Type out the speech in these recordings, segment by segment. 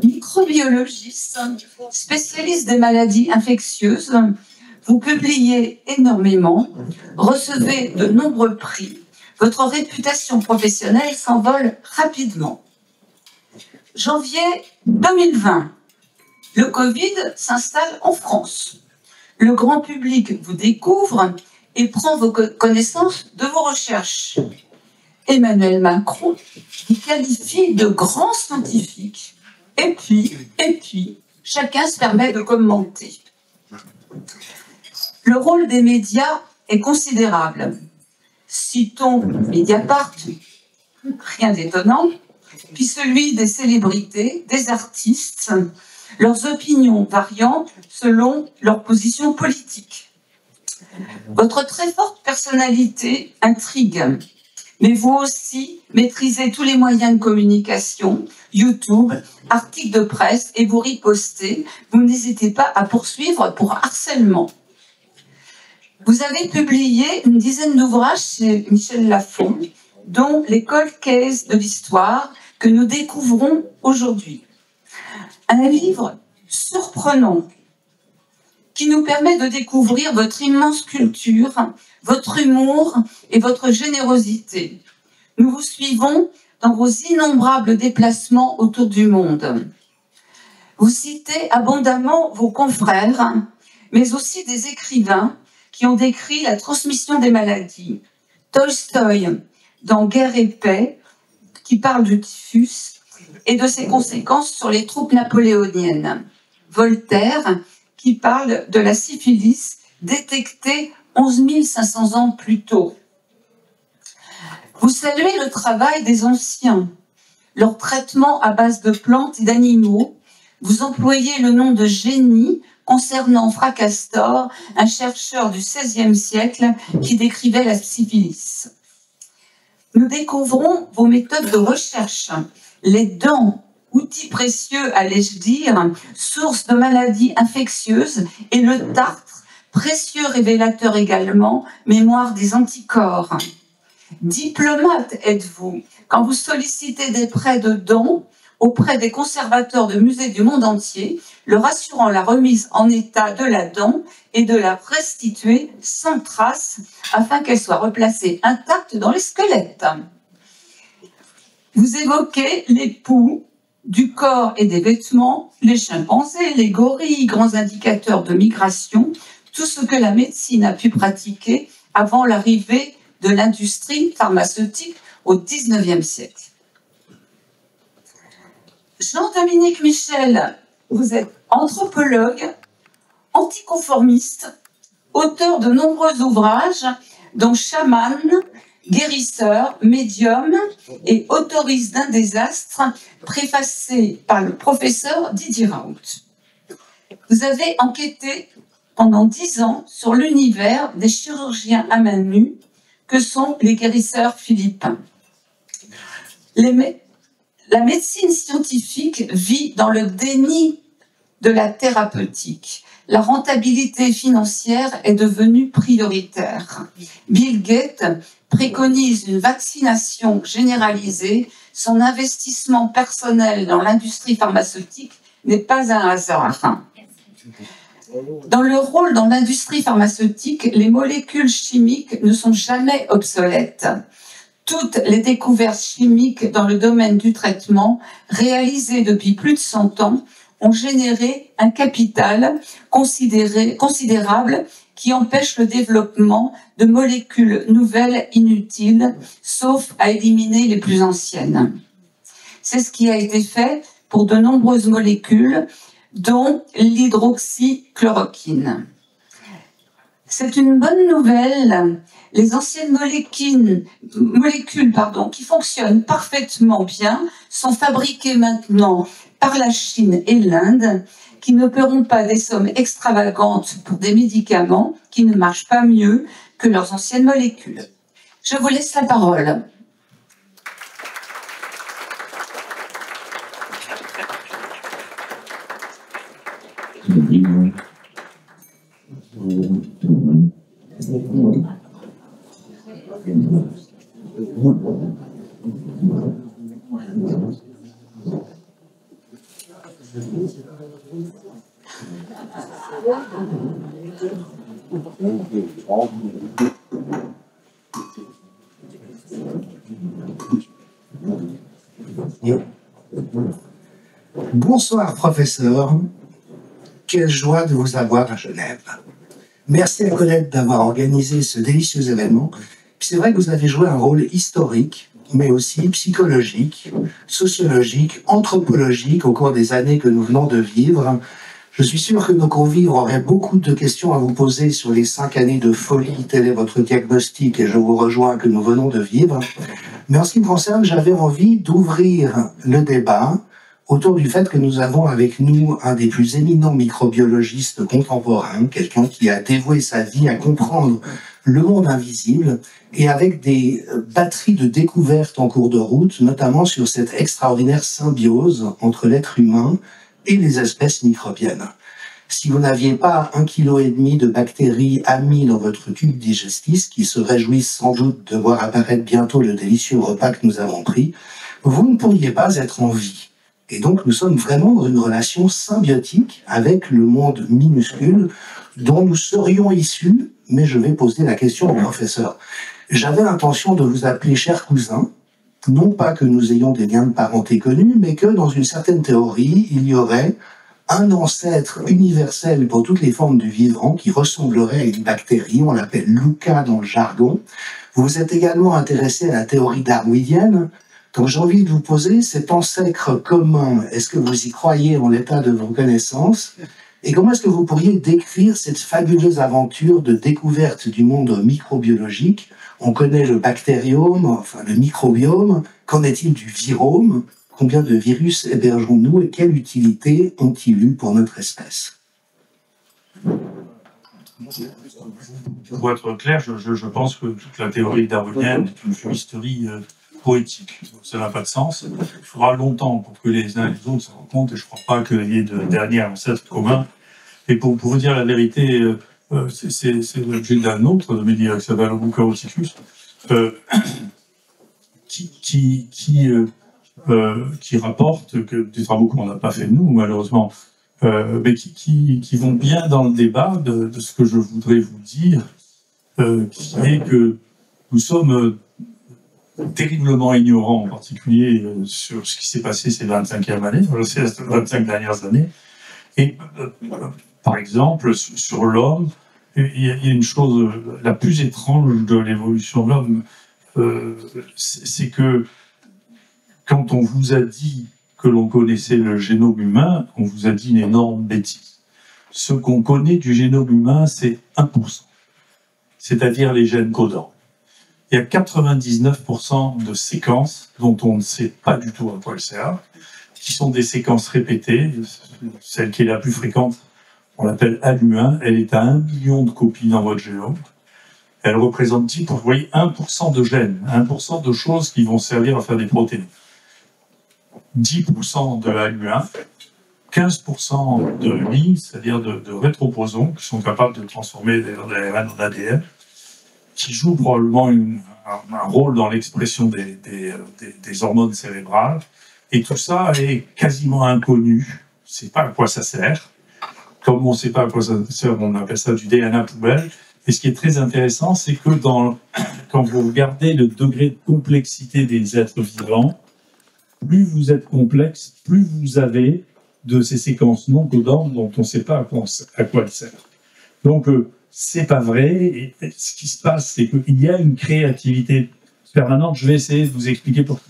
Microbiologiste, spécialiste des maladies infectieuses, vous publiez énormément, recevez de nombreux prix. Votre réputation professionnelle s'envole rapidement. Janvier 2020, le Covid s'installe en France. Le grand public vous découvre et prend vos connaissances de vos recherches. Emmanuel Macron vous qualifie de grand scientifique. Et puis, chacun se permet de commenter. Le rôle des médias est considérable. Citons Mediapart, rien d'étonnant, puis celui des célébrités, des artistes, leurs opinions variant selon leur position politique. Votre très forte personnalité intrigue, mais vous aussi maîtrisez tous les moyens de communication, YouTube, articles de presse, et vous ripostez. Vous n'hésitez pas à poursuivre pour harcèlement. Vous avez publié une dizaine d'ouvrages chez Michel Lafon, dont les cold cases de l'histoire que nous découvrons aujourd'hui. Un livre surprenant qui nous permet de découvrir votre immense culture, votre humour et votre générosité. Nous vous suivons dans vos innombrables déplacements autour du monde. Vous citez abondamment vos confrères, mais aussi des écrivains qui ont décrit la transmission des maladies. Tolstoï, dans Guerre et paix, qui parle du typhus et de ses conséquences sur les troupes napoléoniennes. Voltaire, qui parle de la syphilis détectée 11 500 ans plus tôt. Vous saluez le travail des anciens, leur traitement à base de plantes et d'animaux. Vous employez le nom de génie concernant Fracastor, un chercheur du XVIe siècle qui décrivait la syphilis. Nous découvrons vos méthodes de recherche, les dents, outils précieux, allais-je dire, source de maladies infectieuses, et le tartre, précieux révélateur également, mémoire des anticorps. Diplomate êtes-vous quand vous sollicitez des prêts de dons auprès des conservateurs de musées du monde entier, leur assurant la remise en état de la dent et de la restituer sans trace afin qu'elle soit replacée intacte dans les squelettes. Vous évoquez les poux du corps et des vêtements, les chimpanzés, les gorilles, grands indicateurs de migration, tout ce que la médecine a pu pratiquer avant l'arrivée de l'industrie pharmaceutique au XIXe siècle. Jean-Dominique Michel, vous êtes anthropologue, anticonformiste, auteur de nombreux ouvrages, dont Chaman, guérisseur, médium et autorise d'un désastre, préfacé par le professeur Didier Raoult. Vous avez enquêté pendant 10 ans sur l'univers des chirurgiens à main nue que sont les guérisseurs philippins. La médecine scientifique vit dans le déni de la thérapeutique. La rentabilité financière est devenue prioritaire. Bill Gates préconise une vaccination généralisée. Son investissement personnel dans l'industrie pharmaceutique n'est pas un hasard. Dans leur rôle dans l'industrie pharmaceutique, les molécules chimiques ne sont jamais obsolètes. Toutes les découvertes chimiques dans le domaine du traitement, réalisées depuis plus de 100 ans, ont généré un capital considérable qui empêche le développement de molécules nouvelles inutiles, sauf à éliminer les plus anciennes. C'est ce qui a été fait pour de nombreuses molécules, dont l'hydroxychloroquine. C'est une bonne nouvelle. Les anciennes molécules qui fonctionnent parfaitement bien sont fabriquées maintenant par la Chine et l'Inde, qui ne paieront pas des sommes extravagantes pour des médicaments qui ne marchent pas mieux que leurs anciennes molécules. Je vous laisse la parole. Bonsoir, professeur. Quelle joie de vous avoir à Genève. Merci à Colette d'avoir organisé ce délicieux événement. C'est vrai que vous avez joué un rôle historique, mais aussi psychologique, sociologique, anthropologique au cours des années que nous venons de vivre. Je suis sûr que nos convives auraient beaucoup de questions à vous poser sur les 5 années de folie, tel est votre diagnostic, et je vous rejoins, que nous venons de vivre. Mais en ce qui me concerne, j'avais envie d'ouvrir le débat autour du fait que nous avons avec nous un des plus éminents microbiologistes contemporains, quelqu'un qui a dévoué sa vie à comprendre le monde invisible, et avec des batteries de découvertes en cours de route, notamment sur cette extraordinaire symbiose entre l'être humain et les espèces microbiennes. Si vous n'aviez pas 1,5 kg de bactéries amies dans votre tube digestif, qui se réjouissent sans doute de voir apparaître bientôt le délicieux repas que nous avons pris, vous ne pourriez pas être en vie. Et donc nous sommes vraiment dans une relation symbiotique avec le monde minuscule dont nous serions issus, mais je vais poser la question au professeur. J'avais l'intention de vous appeler cher cousin, non pas que nous ayons des liens de parenté connus, mais que dans une certaine théorie, il y aurait un ancêtre universel pour toutes les formes du vivant qui ressemblerait à une bactérie, on l'appelle Luca dans le jargon. Vous vous êtes également intéressé à la théorie darwinienne. Donc j'ai envie de vous poser cet ancêtre commun, est-ce que vous y croyez en l'état de vos connaissances? Et comment est-ce que vous pourriez décrire cette fabuleuse aventure de découverte du monde microbiologique? On connaît le bactériome, enfin le microbiome. Qu'en est-il du virome? Combien de virus hébergeons-nous et quelle utilité ont-ils eu pour notre espèce? Pour être clair, je pense que toute la théorie darwinienne est une fumisterie poétique. Ça n'a pas de sens. Il faudra longtemps pour que les uns et les autres se rendent compte, et je ne crois pas qu'il y ait de dernier ancêtre commun. Et pour vous dire la vérité, c'est l'objet d'un autre de mes livres qui s'appelle Bucaroticus, qui rapporte que des travaux qu'on n'a pas fait nous, malheureusement, mais qui vont bien dans le débat de ce que je voudrais vous dire, qui est que nous sommes terriblement ignorants, en particulier sur ce qui s'est passé ces 25e années, ces 25 dernières années. Et par exemple, sur l'homme, il y a une chose la plus étrange de l'évolution de l'homme, c'est que quand on vous a dit que l'on connaissait le génome humain, on vous a dit une énorme bêtise. Ce qu'on connaît du génome humain, c'est 1%, c'est-à-dire les gènes codants. Il y a 99% de séquences dont on ne sait pas du tout à quoi elles servent, qui sont des séquences répétées. Celle qui est la plus fréquente, on l'appelle ALU1, elle est à 1 million de copies dans votre génome. Elle représente 10%, vous voyez, 1% de gènes, 1% de choses qui vont servir à faire des protéines. 10% de ALU1, 15% de lignes, c'est-à-dire de rétroposons, qui sont capables de transformer l'ARN en ADN, qui jouent probablement un rôle dans l'expression des hormones cérébrales. Et tout ça est quasiment inconnu. On ne sait pas à quoi ça sert. Comme on ne sait pas à quoi ça sert, on appelle ça du DNA poubelle. Et ce qui est très intéressant, c'est que quand vous regardez le degré de complexité des êtres vivants, plus vous êtes complexe, plus vous avez de ces séquences non codantes dont on ne sait pas à quoi elles servent. Donc, c'est pas vrai. Et ce qui se passe, c'est qu'il y a une créativité permanente. Je vais essayer de vous expliquer pourquoi.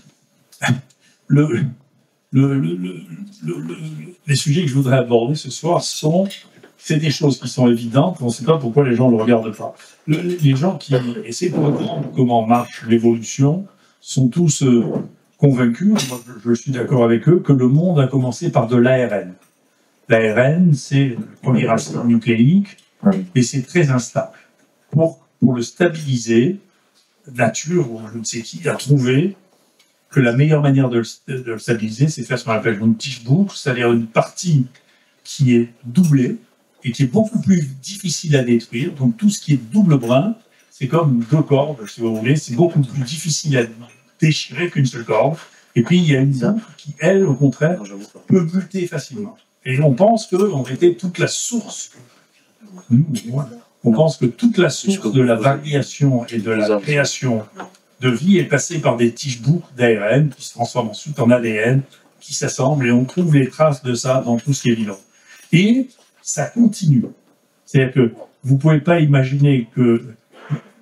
Les sujets que je voudrais aborder ce soir c'est des choses qui sont évidentes, on ne sait pas pourquoi les gens ne le regardent pas. Les gens qui essaient de comprendre comment marche l'évolution sont tous convaincus, moi je suis d'accord avec eux, que le monde a commencé par de l'ARN. L'ARN, c'est le premier acide nucléique, et c'est très instable. Pour le stabiliser, nature, ou je ne sais qui, a trouvé que la meilleure manière de le stabiliser, c'est de faire ce qu'on appelle une tige boucle, c'est-à-dire une partie qui est doublée et qui est beaucoup plus difficile à détruire. Donc tout ce qui est double brin, c'est comme deux cordes, si vous voulez, c'est beaucoup plus difficile à déchirer qu'une seule corde. Et puis, il y a une boucle qui, elle, au contraire, peut muter facilement. Et on pense qu'en réalité, toute la source, on pense que toute la source de la variation et de la création de vie est passée par des tiges boucles d'ARN qui se transforment ensuite en ADN, qui s'assemblent, et on trouve les traces de ça dans tout ce qui est vivant. Et ça continue. C'est-à-dire que vous ne pouvez pas imaginer que,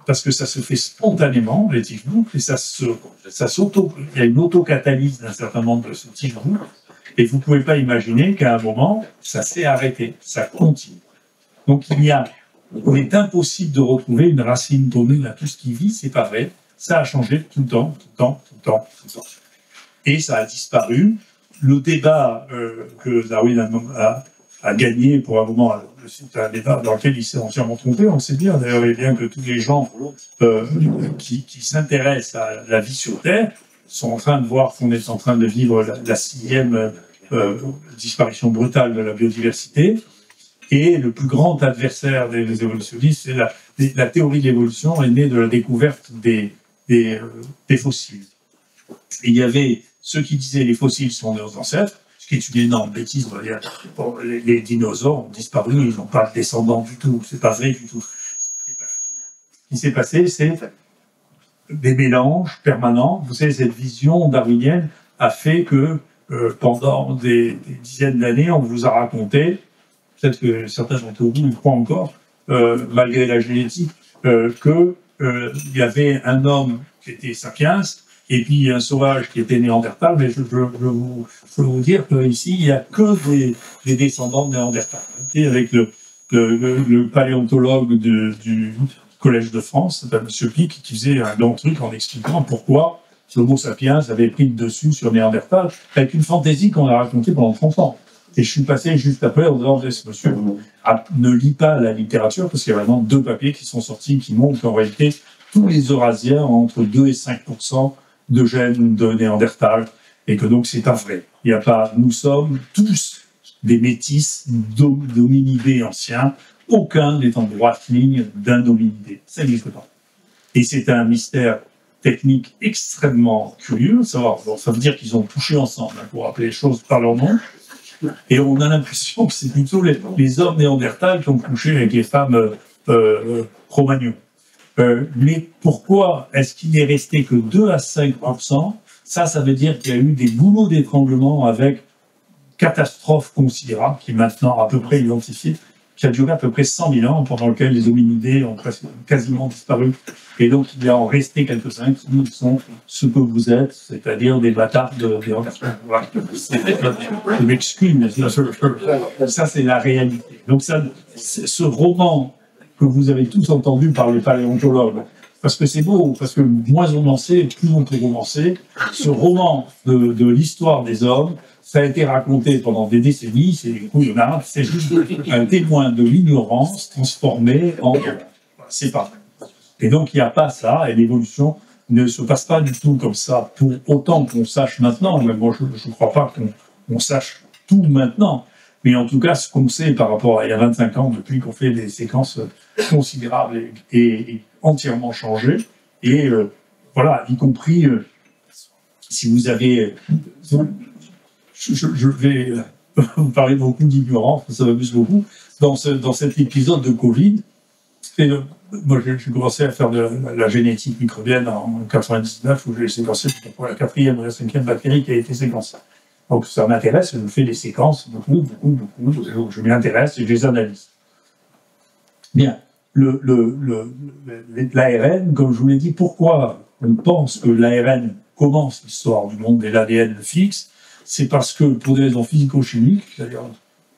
parce que ça se fait spontanément, les tiges boucles, et il y a une autocatalyse d'un certain nombre de ces tiges boucles, et vous ne pouvez pas imaginer qu'à un moment, ça s'est arrêté, ça continue. Donc il est impossible de retrouver une racine donnée à tout ce qui vit, c'est pas vrai. Ça a changé tout le temps, tout le temps, tout le temps, tout le temps. Et ça a disparu. Le débat que Darwin a gagné pour un moment, c'est un débat dans lequel il s'est entièrement trompé. On sait bien, d'ailleurs, bien que tous les gens qui s'intéressent à la vie sur Terre sont en train de voir qu'on est en train de vivre la 6e disparition brutale de la biodiversité. Et le plus grand adversaire des évolutionnistes, c'est la théorie de l'évolution est née de la découverte des fossiles. Et il y avait ceux qui disaient les fossiles sont nos ancêtres, ce qui est une énorme bêtise. On va dire, bon, les dinosaures ont disparu, ils n'ont pas de descendants du tout. C'est pas vrai du tout. Ce qui s'est passé, c'est des mélanges permanents. Vous savez, cette vision darwinienne a fait que pendant des dizaines d'années, on vous a raconté, peut-être que certains d'entre vous le croient encore, malgré la génétique, qu'il y avait un homme qui était sapiens, et puis un sauvage qui était néandertal, mais je veux vous dire qu'ici, il n'y a que des descendants de néandertal. Avec le paléontologue du Collège de France, M. Pic, qui faisait un long truc en expliquant pourquoi l'Homo sapiens avait pris le dessus sur néandertal, avec une fantaisie qu'on a racontée pendant 30 ans. Et je suis passé juste après en disant, ce monsieur ne lit pas la littérature, parce qu'il y a vraiment 2 papiers qui sont sortis qui montrent qu'en réalité, tous les Eurasiens ont entre 2 et 5% de gènes de Néandertal, et que donc c'est un vrai. Il y a pas, nous sommes tous des métis d'hominidés anciens, aucun n'est en droite ligne d'un hominidé. Ça n'existe pas. Et c'est un mystère technique extrêmement curieux, savoir, bon, ça veut dire qu'ils ont touché ensemble, hein, pour appeler les choses par leur nom. Et on a l'impression que c'est plutôt les hommes néandertals qui ont couché avec les femmes Cro-Magnon. Mais pourquoi est-ce qu'il n'est resté que 2 à 5%? Ça veut dire qu'il y a eu des boulots d'étranglement avec catastrophe considérable, qui est maintenant à peu près identifiée, qui a duré à peu près 100 000 ans, pendant lequel les hominidés ont quasiment disparu. Et donc, il y a en resté quelques-uns qui sont ce que vous êtes, c'est-à-dire des bâtards de je m'excuse, mais ça, c'est la réalité. Donc, ce roman que vous avez tous entendu par les paléontologues, parce que c'est beau, parce que moins on en sait, plus on peut romancer, ce roman de l'histoire des hommes, ça a été raconté pendant des décennies, c'est juste un témoin de l'ignorance transformé en... C'est pas vrai. Et donc il n'y a pas ça, et l'évolution ne se passe pas du tout comme ça, pour autant qu'on sache maintenant, mais moi je ne crois pas qu'on sache tout maintenant, mais en tout cas ce qu'on sait par rapport à il y a 25 ans, depuis qu'on fait des séquences considérables et entièrement changées, et voilà, y compris si vous avez... Je vais vous parler beaucoup d'ignorance, ça m'amuse beaucoup. Dans cet épisode de Covid, moi j'ai commencé à faire de la génétique microbienne en 1999, où j'ai séquencé pour la 4e ou la 5e bactérie qui a été séquencée. Donc ça m'intéresse, je fais des séquences, beaucoup, je m'y intéresse et je les analyse. Bien, l'ARN, comme je vous l'ai dit, pourquoi on pense que l'ARN commence l'histoire du monde et l'ADN le fixe? C'est parce que, pour des raisons physico-chimiques, c'est-à-dire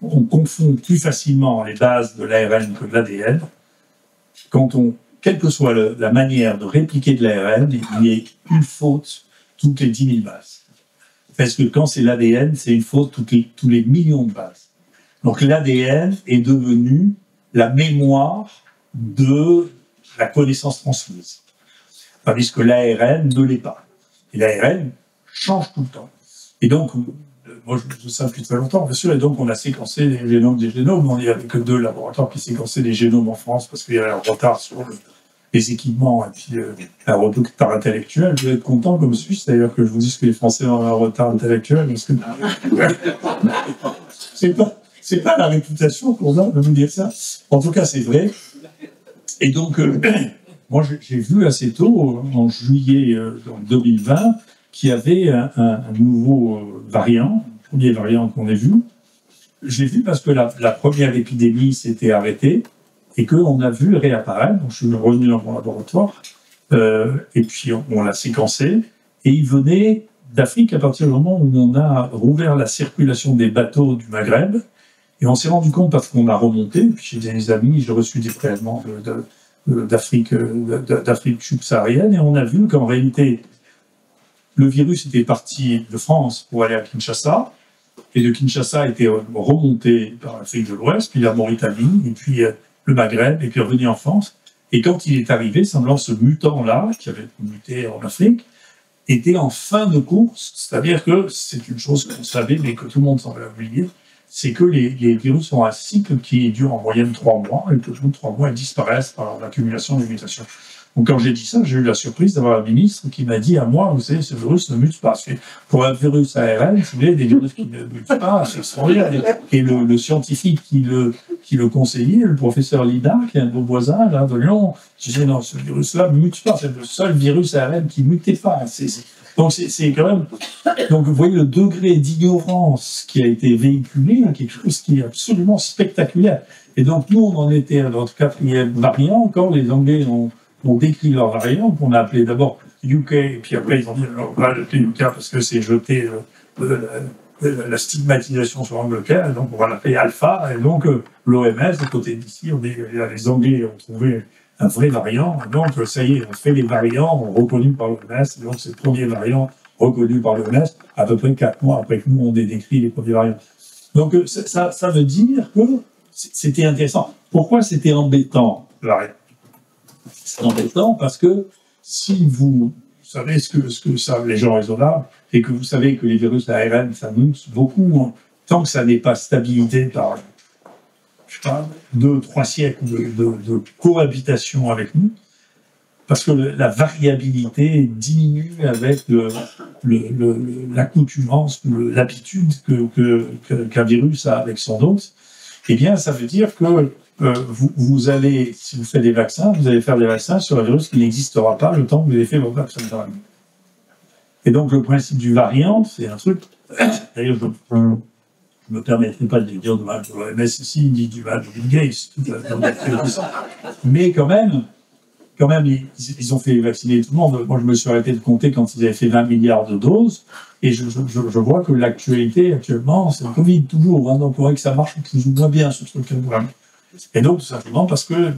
on confond plus facilement les bases de l'ARN que de l'ADN. Quelle que soit la manière de répliquer de l'ARN, il y a une faute toutes les 10 000 bases. Parce que quand c'est l'ADN, c'est une faute tous les millions de bases. Donc l'ADN est devenu la mémoire de la connaissance transmise. Tandis que l'ARN ne l'est pas. Et l'ARN change tout le temps. Et donc, moi je fais ça depuis très longtemps, bien sûr, et donc on a séquencé les génomes des génomes. Il n'y avait que 2 laboratoires qui séquençaient les génomes en France parce qu'il y avait un retard sur les équipements et puis un retard intellectuel. Vous êtes content comme Suisse d'ailleurs que je vous dise que les Français ont un retard intellectuel, parce que c'est pas la réputation qu'on a de vous dire ça. En tout cas, c'est vrai. Et donc, moi, j'ai vu assez tôt, en juillet 2020, qu'il y avait un nouveau variant, le premier variant qu'on ait vu. Je l'ai vu parce que la première épidémie s'était arrêtée et qu'on a vu réapparaître. Donc, je suis revenu dans mon laboratoire et puis on l'a séquencé. Et il venait d'Afrique à partir du moment où on a rouvert la circulation des bateaux du Maghreb. Et on s'est rendu compte, parce qu'on a remonté, puis j'ai des amis, j'ai reçu des prélèvements d'Afrique subsaharienne, et on a vu qu'en réalité, le virus était parti de France pour aller à Kinshasa, et de Kinshasa était remonté par l'Afrique de l'Ouest, puis la Mauritanie, et puis le Maghreb, et puis revenu en France. Et quand il est arrivé, semblant ce mutant-là, qui avait muté en Afrique, était en fin de course, c'est-à-dire que c'est une chose qu'on savait, mais que tout le monde semblait oublier, c'est que les virus ont un cycle qui dure en moyenne 3 mois, et que au bout de 3 mois, ils disparaissent par l'accumulation des mutations. Donc quand j'ai dit ça, j'ai eu la surprise d'avoir un ministre qui m'a dit à moi, vous savez, ce virus ne mute pas. Parce que pour un virus ARN, vous savez, des virus qui ne mutent pas, c'est extraordinaire. Et le scientifique qui le conseillait, le professeur Lida, qui est un de vos voisins là, de Lyon, disait non, ce virus-là ne mute pas, c'est le seul virus ARN qui ne mutait pas. Donc c'est quand même. Donc vous voyez le degré d'ignorance qui a été véhiculé, quelque chose qui est absolument spectaculaire. Et donc nous, on en était à notre 4e variant, quand les Anglais ont décrit leur variant, qu'on a appelé d'abord UK, et puis après ils ont dit on va l'appeler UK parce que c'est jeter la stigmatisation sur l'Angleterre, donc on va l'appeler Alpha, et donc l'OMS, à côté d'ici, les Anglais ont trouvé un vrai variant, donc ça y est, on fait les variants reconnus par l'OMS, donc c'est le premier variant reconnu par l'OMS, à peu près 4 mois après que nous on ait décrit les premiers variants. Donc ça veut dire que c'était intéressant. Pourquoi c'était embêtant, le variant ? C'est embêtant parce que si vous savez ce que savent les gens raisonnables et que vous savez que les virus ARN, ça mute beaucoup, tant que ça n'est pas stabilisé par, je sais pas, 2-3 siècles de cohabitation avec nous, parce que la variabilité diminue avec l'accoutumance, l'habitude qu'un virus a avec son hôte, eh bien, ça veut dire que vous allez, si vous faites des vaccins, vous allez faire des vaccins sur un virus qui n'existera pas le temps que vous avez fait vos vaccins. Et donc, le principe du variant, c'est un truc. D'ailleurs, je ne me permettrai pas de dire du mal de l'OMS ici, ni du mal de Bill Gates, mais quand même, ils ont fait vacciner tout le monde. Moi, je me suis arrêté de compter quand ils avaient fait 20 milliards de doses, et je vois que l'actualité, actuellement, c'est le Covid, toujours. Hein, donc, on voit que ça marche plus ou moins bien, ce truc-là. Et donc, tout simplement parce que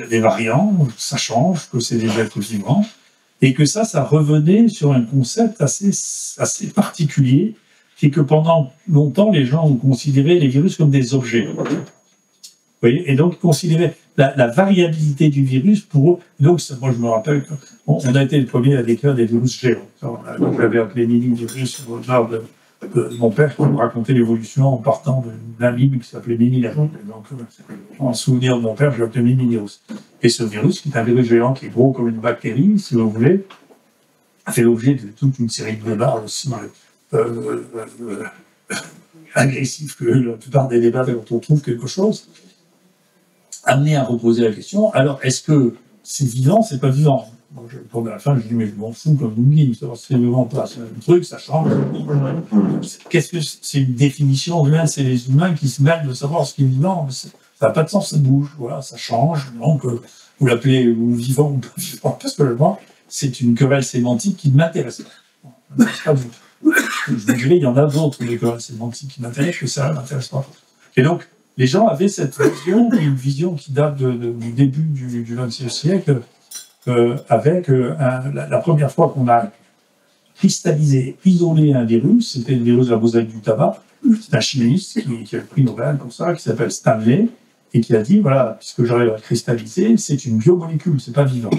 les variants, ça change, que c'est des êtres vivants, et que ça revenait sur un concept assez particulier, qui est que pendant longtemps, les gens ont considéré les virus comme des objets. Vous voyez, et donc, ils considéraient la variabilité du virus pour eux. Donc, moi, je me rappelle qu'on a été le premier à décrire des virus géants. J'avais appelé mini-virus au nord de mon père qui me racontait l'évolution en partant d'un mime qui s'appelait Mini-virus. Donc, en souvenir de mon père, je l'appelais Mini-virus. Et ce virus, qui est un virus géant qui est gros comme une bactérie, si vous voulez, a fait l'objet de toute une série de débats aussi agressifs que la plupart des débats quand on trouve quelque chose, amené à reposer la question, alors est-ce que c'est vivant, c'est pas vivant? Moi, à la fin, je dis, mais je m'en fous comme vous me dites, c'est vivant pas, c'est un truc, ça change. Qu'est-ce que c'est une définition humaine? C'est les humains qui se mêlent de savoir ce qui est vivant. Ça n'a pas de sens, ça bouge, voilà, ça change. Donc, vous l'appelez vivant ou pas vivant, parce que moi, c'est une querelle sémantique qui ne m'intéresse pas. Je vous dirais, il y en a d'autres, des querelles sémantiques qui m'intéressent, que ça ne m'intéresse pas. Et donc, les gens avaient cette vision, une vision qui date du début du XXe siècle, avec la première fois qu'on a cristallisé, isolé un virus, c'était le virus de la mosaïque du tabac. C'est un chimiste qui a le prix Nobel pour ça, qui s'appelle Stanley, et qui a dit, voilà, puisque j'arrive à cristalliser, c'est une biomolécule, c'est pas vivant.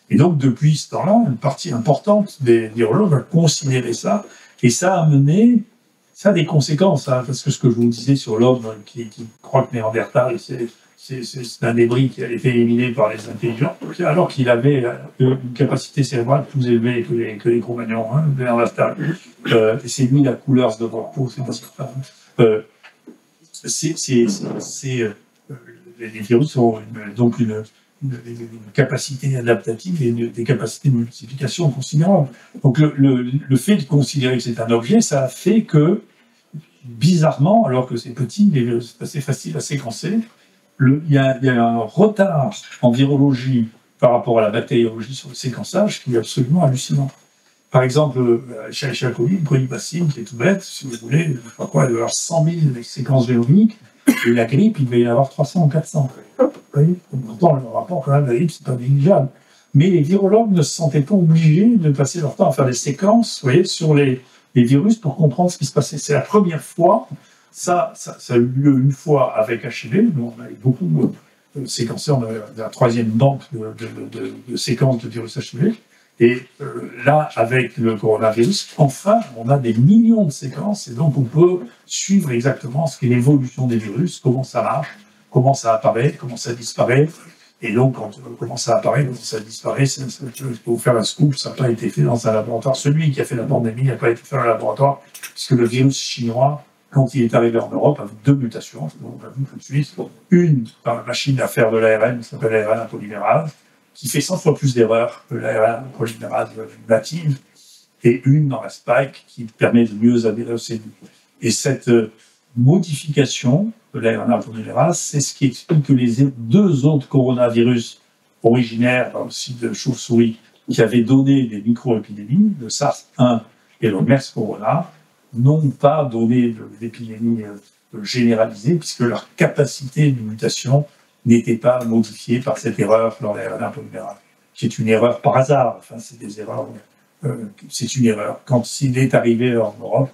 Et donc, depuis ce temps-là, une partie importante des virologues a considéré ça, et ça a mené, ça a des conséquences, hein, parce que ce que je vous disais sur l'homme qui croit que Néandertal, c'est un débris qui a été éliminé par les intelligents, alors qu'il avait une capacité cérébrale plus élevée que les Cro-Magnons, hein, Néandertal. Et c'est lui la couleur de leur peau, c'est pas ça. Les virus ont donc une capacité adaptative et des capacités de multiplication considérables. Donc le fait de considérer que c'est un objet, ça a fait que, bizarrement, alors que c'est petit, c'est assez facile à séquencer, il y a un retard en virologie par rapport à la bactériologie sur le séquençage qui est absolument hallucinant. Par exemple, chez la Covid, le colibacille, qui est tout bête, si vous voulez, je sais pas quoi, il doit y avoir 100 000 séquences génomiques, et la grippe, il devait y avoir 300 ou 400. Vous voyez, pourtant, le rapport quand même de la grippe, c'est pas négligeable. Mais les virologues ne se sentaient pas obligés de passer leur temps à faire des séquences, vous voyez, sur les virus pour comprendre ce qui se passait. C'est la première fois, ça a eu lieu une fois avec HIV, nous on a eu beaucoup de séquenceurs, on avait la troisième banque de séquences de virus HIV, et là, avec le coronavirus, enfin, on a des millions de séquences, et donc on peut suivre exactement ce qu'est l'évolution des virus, comment ça marche, comment ça apparaît, comment ça disparaît. Et donc, quand comment ça apparaît, comment ça disparaît, je peux vous faire un scoop, ça n'a pas été fait dans un laboratoire. Celui qui a fait la pandémie n'a pas été fait dans un laboratoire, puisque le virus chinois, quand il est arrivé en Europe, avec 2 mutations, on l'a vu tout de suite, une par la machine à faire de l'ARN, qui s'appelle l'ARN à polymérase, qui fait 100 fois plus d'erreurs que l'ARN à polymérase native, et une dans la spike qui permet de mieux adhérer aux cellules. Et cette modification de l'ARN polymérase, c'est ce qui explique que les 2 autres coronavirus originaires aussi de chauve-souris qui avaient donné des micro-épidémies, le SARS-1 et le MERS corona, n'ont pas donné d'épidémie généralisée puisque leur capacité de mutation n'était pas modifiée par cette erreur dans l'ARN polymérase, qui est une erreur par hasard. Enfin, c'est des erreurs. C'est une erreur. Quand il est arrivé en Europe,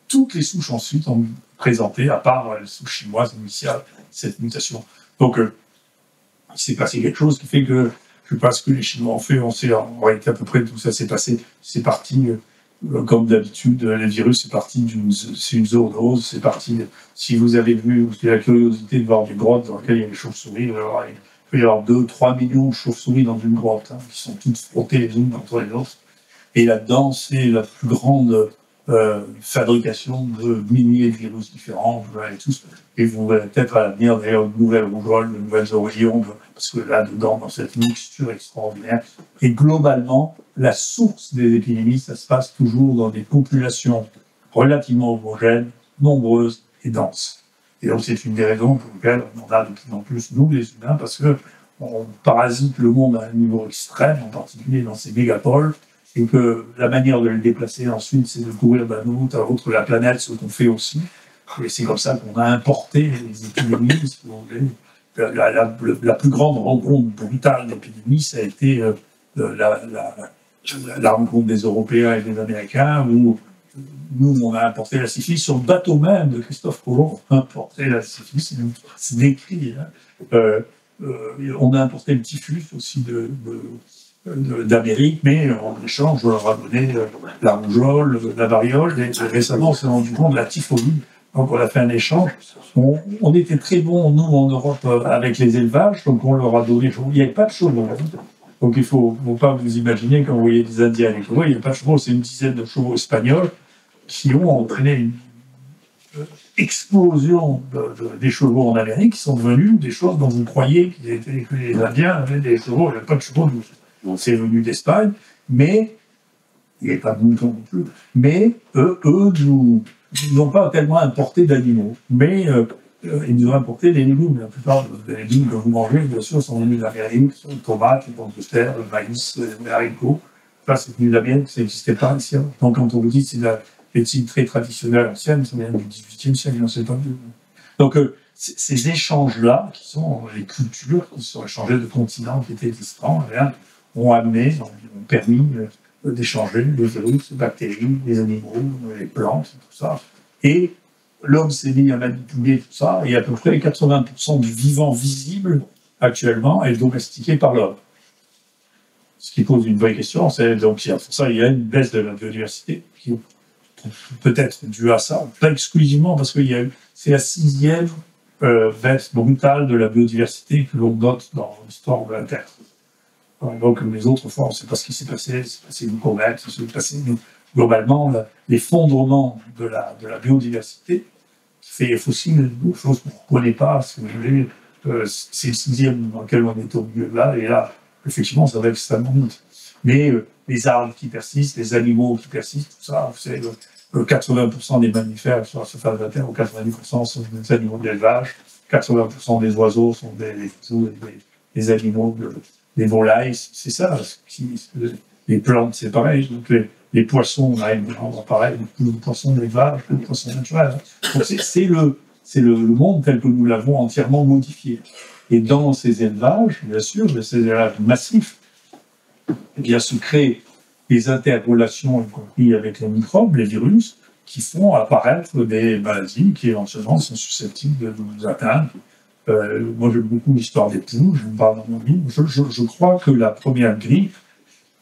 toutes les souches ensuite ont présenté, à part les souches chinoises initiales, cette mutation. Donc, il s'est passé quelque chose qui fait que, je ne sais pas ce que les Chinois ont fait, on sait en réalité à peu près tout ça s'est passé. C'est parti, comme d'habitude, les virus, c'est parti c'est une zoonose, c'est parti, si vous avez vu, vous avez la curiosité de voir des grottes dans lesquelles il y a des chauves-souris, alors, il peut y avoir 2-3 millions de chauves-souris dans une grotte, hein, qui sont toutes frottées les unes contre les autres. Et là-dedans, c'est la plus grande fabrication de milliers de virus différents, et tous. Et vous verrez peut-être à l'avenir d'ailleurs de nouvelles rougeoles, de nouvelles oreillons, parce que là-dedans, dans cette mixture extraordinaire, et globalement, la source des épidémies, ça se passe toujours dans des populations relativement homogènes, nombreuses et denses. Et donc c'est une des raisons pour lesquelles on en a de plus en plus, nous les humains, parce que on parasite le monde à un niveau extrême, en particulier dans ces mégapoles, et que la manière de le déplacer ensuite, c'est de courir d'un bout à l'autre de la planète, ce qu'on fait aussi. Et c'est comme ça qu'on a importé les épidémies. Si vous voulez. La plus grande rencontre brutale d'épidémies, ça a été la rencontre des Européens et des Américains, où nous, on a importé la syphilis sur le bateau même de Christophe Colomb. On a importé la syphilis, c'est décrit. Hein. On a importé le typhus aussi d'Amérique, mais en échange, on leur a donné la rougeole, la variole, et récemment, on s'est rendu compte de la typhoïde. Donc, on a fait un échange. On était très bons, nous, en Europe, avec les élevages, donc on leur a donné. Il n'y avait pas de chevaux. Donc, il ne faut pas vous imaginer quand vous voyez des Indiens et les chevaux, il n'y a pas de chevaux, c'est une dizaine de chevaux espagnols qui ont entraîné une explosion des chevaux en Amérique, qui sont devenus des choses dont vous croyez que les Indiens avaient des chevaux. Il n'y avait pas de chevaux. C'est venu d'Espagne, mais il n'y avait pas de moutons non plus. Mais eux nous n'ont pas tellement importé d'animaux, mais ils nous ont importé des légumes. La plupart des légumes que vous mangez, bien sûr, sont venus d'Amérique, les tomates, les pommes de terre, le maïs, les haricots. Ça, c'est venu d'Amérique, ça n'existait pas ici. Donc, quand on vous dit que c'est de la médecine très traditionnelle ancienne, ça vient du XVIIIe siècle, on ne sait pas mieux. Donc, ces échanges-là, qui sont les cultures qui sont échangées de continents qui étaient distants, ont permis d'échanger les virus, les bactéries, les animaux, les plantes, tout ça. Et l'homme s'est mis à manipuler tout ça, et à peu près 80% du vivant visible actuellement est domestiqué par l'homme. Ce qui pose une vraie question, c'est donc pour ça il y a une baisse de la biodiversité qui peut être due à ça, pas exclusivement parce que c'est la 6e baisse brutale de la biodiversité que l'on note dans l'histoire de la Terre. Donc les autres fois, on ne sait pas ce qui s'est passé, c'est passé une comète, c'est passé globalement l'effondrement de la biodiversité qui fait fossile, des choses qu'on ne connaît pas, si vous voulez, c'est le 6e dans lequel on est au milieu là, et là, effectivement, ça va extrêmement vite. Mais les arbres qui persistent, les animaux qui persistent, tout ça, vous savez, 80% des mammifères sur la surface de la Terre, ou 90% sont des animaux d'élevage, 80% des oiseaux sont des animaux, des volailles, c'est ça. Les plantes, c'est pareil. Donc les poissons, on a pareil, les poissons d'élevage, les poissons naturels. Donc c'est le monde tel que nous l'avons entièrement modifié. Et dans ces élevages, bien sûr, ces élevages massifs, eh bien, se créent des interrelations, y compris avec les microbes, les virus, qui font apparaître des maladies qui éventuellement sont susceptibles de nous atteindre. Moi, j'aime beaucoup l'histoire des poules, je me parle dans mon livre. Je crois que la première grippe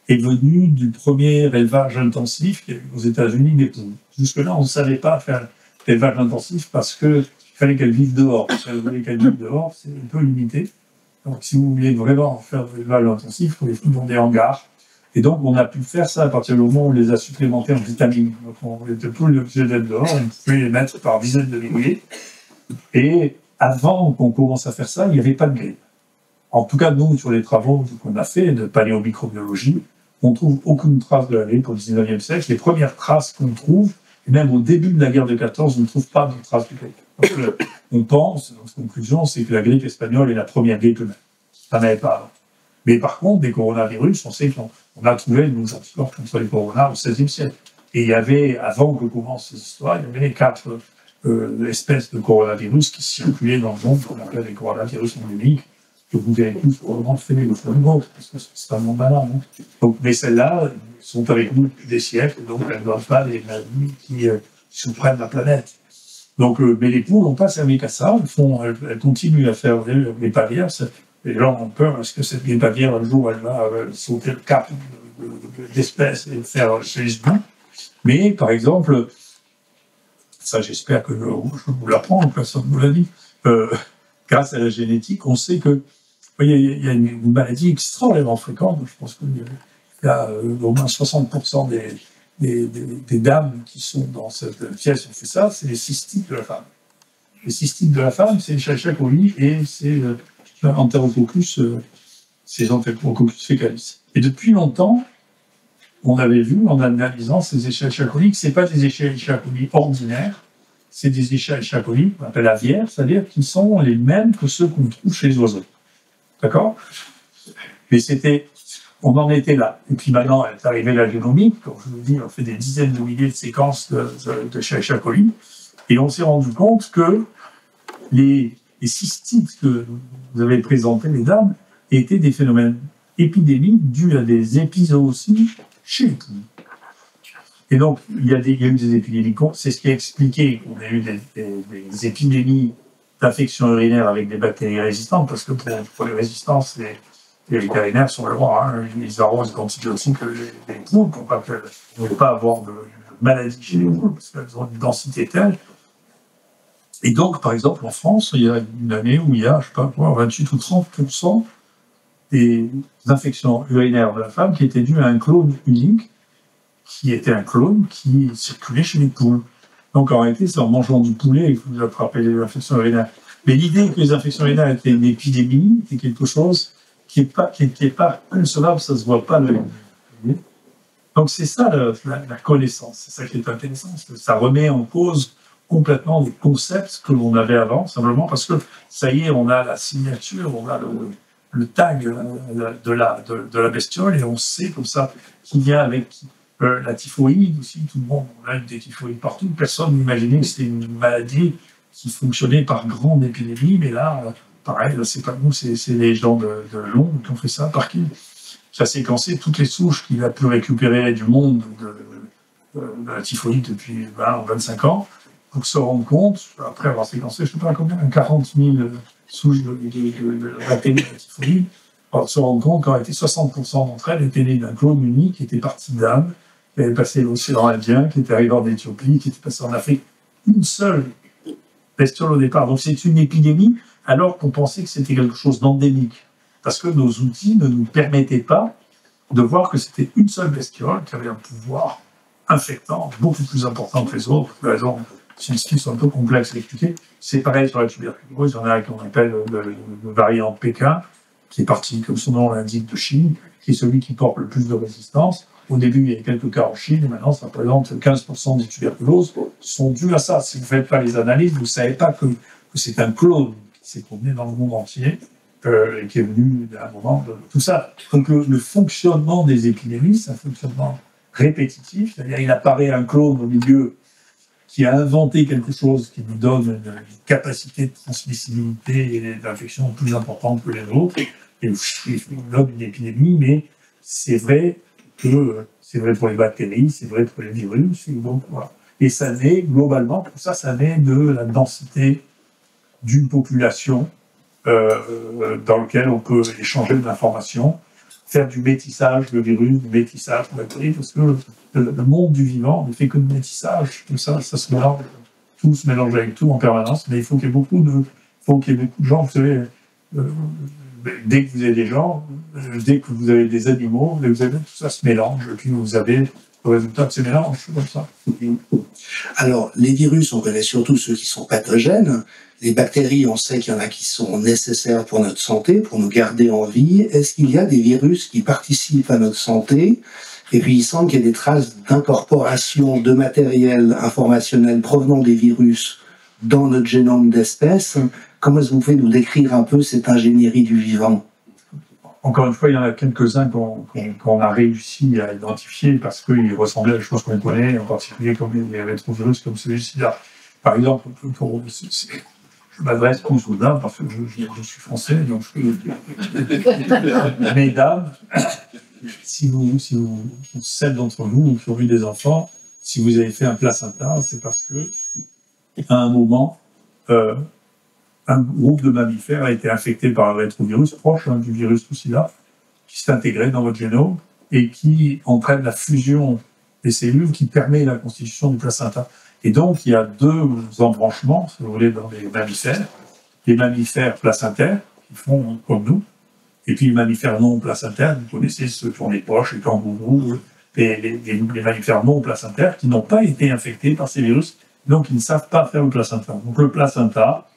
est venue du premier élevage intensif qu'il y a eu aux États-Unis des poules. Jusque-là, on ne savait pas faire l'élevage intensif parce qu'il fallait qu'elles vivent dehors. Si vous voulez qu'elles vivent dehors, c'est un peu limité. Donc, si vous voulez vraiment faire de l'élevage intensif, il faut les foutre dans des hangars. Et donc, on a pu faire ça à partir du moment où on les a supplémentés en vitamines. Donc, on n'était plus obligé d'être dehors, on pouvait les mettre par dizaines de milliers. Et avant qu'on commence à faire ça, il n'y avait pas de grippe. En tout cas, nous, sur les travaux qu'on a fait de paléomicrobiologie, on ne trouve aucune trace de la grippe au XIXe siècle. Les premières traces qu'on trouve, et même au début de la guerre de 14, on ne trouve pas de traces de grippe. Donc, on pense, notre conclusion, c'est que la grippe espagnole est la première grippe humaine. Ça n'avait pas avant. Mais par contre, des coronavirus, on sait qu'on a trouvé nos anticorps contre les coronas au XVIe siècle. Et il y avait, avant que commencent ces histoires, il y avait 4 espèces de coronavirus qui circulaient dans le monde, qu'on appelle les coronavirus endémiques, que vous verrez tous probablement faire le flambeau, parce que c'est un monde malin. Hein. Donc, mais celles-là sont avec nous depuis des siècles, donc elles ne doivent pas les maladies qui surprennent la planète. Donc, mais les poules n'ont pas servi qu'à ça, elles continuent à faire les pavières. Les gens ont peur, est-ce que cette grippe aviaire, un jour, elle va sauter le cap d'espèces et faire chez les humains. Mais, par exemple, ça j'espère que je vous l'apprends, personne ne vous l'a dit, grâce à la génétique, on sait que il y a une maladie extraordinairement fréquente, je pense qu'il y a au moins 60% des dames qui sont dans cette pièce, on fait ça, c'est les cystites de la femme. Les cystites de la femme, c'est le Escherichia coli et c'est Enterococcus, c'est Enterococcus fecalis. Et depuis longtemps, on avait vu, en analysant ces Escherichia coli, que ce n'est pas des Escherichia coli ordinaires, c'est des Escherichia coli qu'on appelle aviaires, c'est-à-dire qu'ils sont les mêmes que ceux qu'on trouve chez les oiseaux. D'accord? Mais on en était là. Et puis maintenant, est arrivée la génomique, comme je vous dis, on fait des dizaines de milliers de séquences de Escherichia coli, et on s'est rendu compte que les cystites que vous avez présentés, les dames, étaient des phénomènes épidémiques dus à des épizooties chez les poules. Et donc, il y a eu des épidémies. C'est ce qui a expliqué qu'on a eu des épidémies d'infections urinaires avec des bactéries résistantes, parce que pour les résistances, les vétérinaires sont le droit, hein, ils arrosent d'antibiotiques les poules pour ne pas avoir de maladie chez les poules, parce qu'elles ont une densité telle. Et donc, par exemple, en France, il y a une année où il y a, je ne sais pas quoi, 28 ou 30% des infections urinaires de la femme qui étaient dues à un clone unique, qui était un clone qui circulait chez les poules. Donc, en réalité, c'est en mangeant du poulet que vous attrapez les infections urinaires. Mais l'idée que les infections urinaires étaient une épidémie, c'est quelque chose qui n'est pas concevable, ça ne se voit pas. Donc, c'est ça la connaissance. C'est ça qui est intéressant. Ça remet en cause complètement des concepts que l'on avait avant, simplement parce que, ça y est, on a la signature, on a le tag de la bestiole, et on sait comme ça qui vient avec la typhoïde aussi. Tout le monde, on a eu des typhoïdes partout. Personne n'imaginait que c'était une maladie qui fonctionnait par grande épidémie, mais là, pareil, là, c'est pas nous, c'est les gens de Londres qui ont fait ça, par qui ça a séquencé toutes les souches qu'il a pu récupérer du monde de la typhoïde depuis 20 ou 25 ans, pour se rendre compte, après avoir séquencé, je ne sais pas combien, 40 000 souches de bactéries de la typhoïde, alors se rendre compte qu'en réalité 60% d'entre elles étaient nées d'un clone unique qui était parti d'Inde, qui avait passé l'océan Indien, qui était arrivé en Éthiopie, qui était passé en Afrique. Une seule bestiole au départ. Donc c'est une épidémie alors qu'on pensait que c'était quelque chose d'endémique. Parce que nos outils ne nous permettaient pas de voir que c'était une seule bestiole qui avait un pouvoir infectant beaucoup plus important que les autres. Pour raisons scientifiques sont un peu complexes à expliquer. C'est pareil sur la tuberculose. Il y en a un qu'on appelle le variant Pékin, qui est parti, comme son nom l'indique, de Chine, qui est celui qui porte le plus de résistance. Au début, il y avait quelques cas en Chine, et maintenant, ça représente 15% des tuberculoses sont dus à ça. Si vous ne faites pas les analyses, vous ne savez pas que c'est un clone qui s'est promené dans le monde entier et qui est venu à un moment de tout ça. Donc, le fonctionnement des épidémies, c'est un fonctionnement répétitif. C'est-à-dire, il apparaît un clone au milieu qui a inventé quelque chose qui nous donne une capacité de transmissibilité et d'infection plus importante que les autres, et il donne une épidémie, mais c'est vrai que c'est vrai pour les bactéries, c'est vrai pour les virus, et donc voilà. Et ça naît, globalement, tout ça, ça naît de la densité d'une population dans laquelle on peut échanger de l'information, faire du métissage de virus, du métissage de bactéries, parce que le monde du vivant ne fait que de métissage, tout ça, ça se mélange, tout se mélange avec tout en permanence, mais il faut qu'il y ait beaucoup de gens, vous savez, dès que vous avez des gens, dès que vous avez des animaux, dès que vous avez, tout ça se mélange, et puis vous avez le résultat de ces mélanges, comme ça. Alors, les virus, on connaît surtout ceux qui sont pathogènes. Les bactéries, on sait qu'il y en a qui sont nécessaires pour notre santé, pour nous garder en vie. Est-ce qu'il y a des virus qui participent à notre santé? Et puis, il semble qu'il y ait des traces d'incorporation de matériel informationnel provenant des virus dans notre génome d'espèces. Comment est-ce que vous pouvez nous décrire un peu cette ingénierie du vivant? Encore une fois, il y en a quelques-uns qu'on a réussi à identifier parce qu'ils ressemblaient à des choses qu'on connaît, en particulier comme les rétrovirus comme celui-ci-là. Par exemple, je m'adresse aux dames parce que je suis français, donc mesdames, celles d'entre vous qui ont eu des enfants, si vous avez fait un placenta, c'est parce que à un moment, un groupe de mammifères a été infecté par un rétrovirus proche du virus Roussilla, qui s'est intégré dans votre génome et qui entraîne la fusion des cellules qui permet la constitution du placenta. Et donc, il y a deux embranchements, si vous voulez, dans les mammifères. Les mammifères placentaires, qui font comme nous, et puis les mammifères non placentaires, vous connaissez ceux qui ont les poches, les kangourous, les mammifères non placentaires, qui n'ont pas été infectés par ces virus, donc ils ne savent pas faire le placenta. Donc le placenta,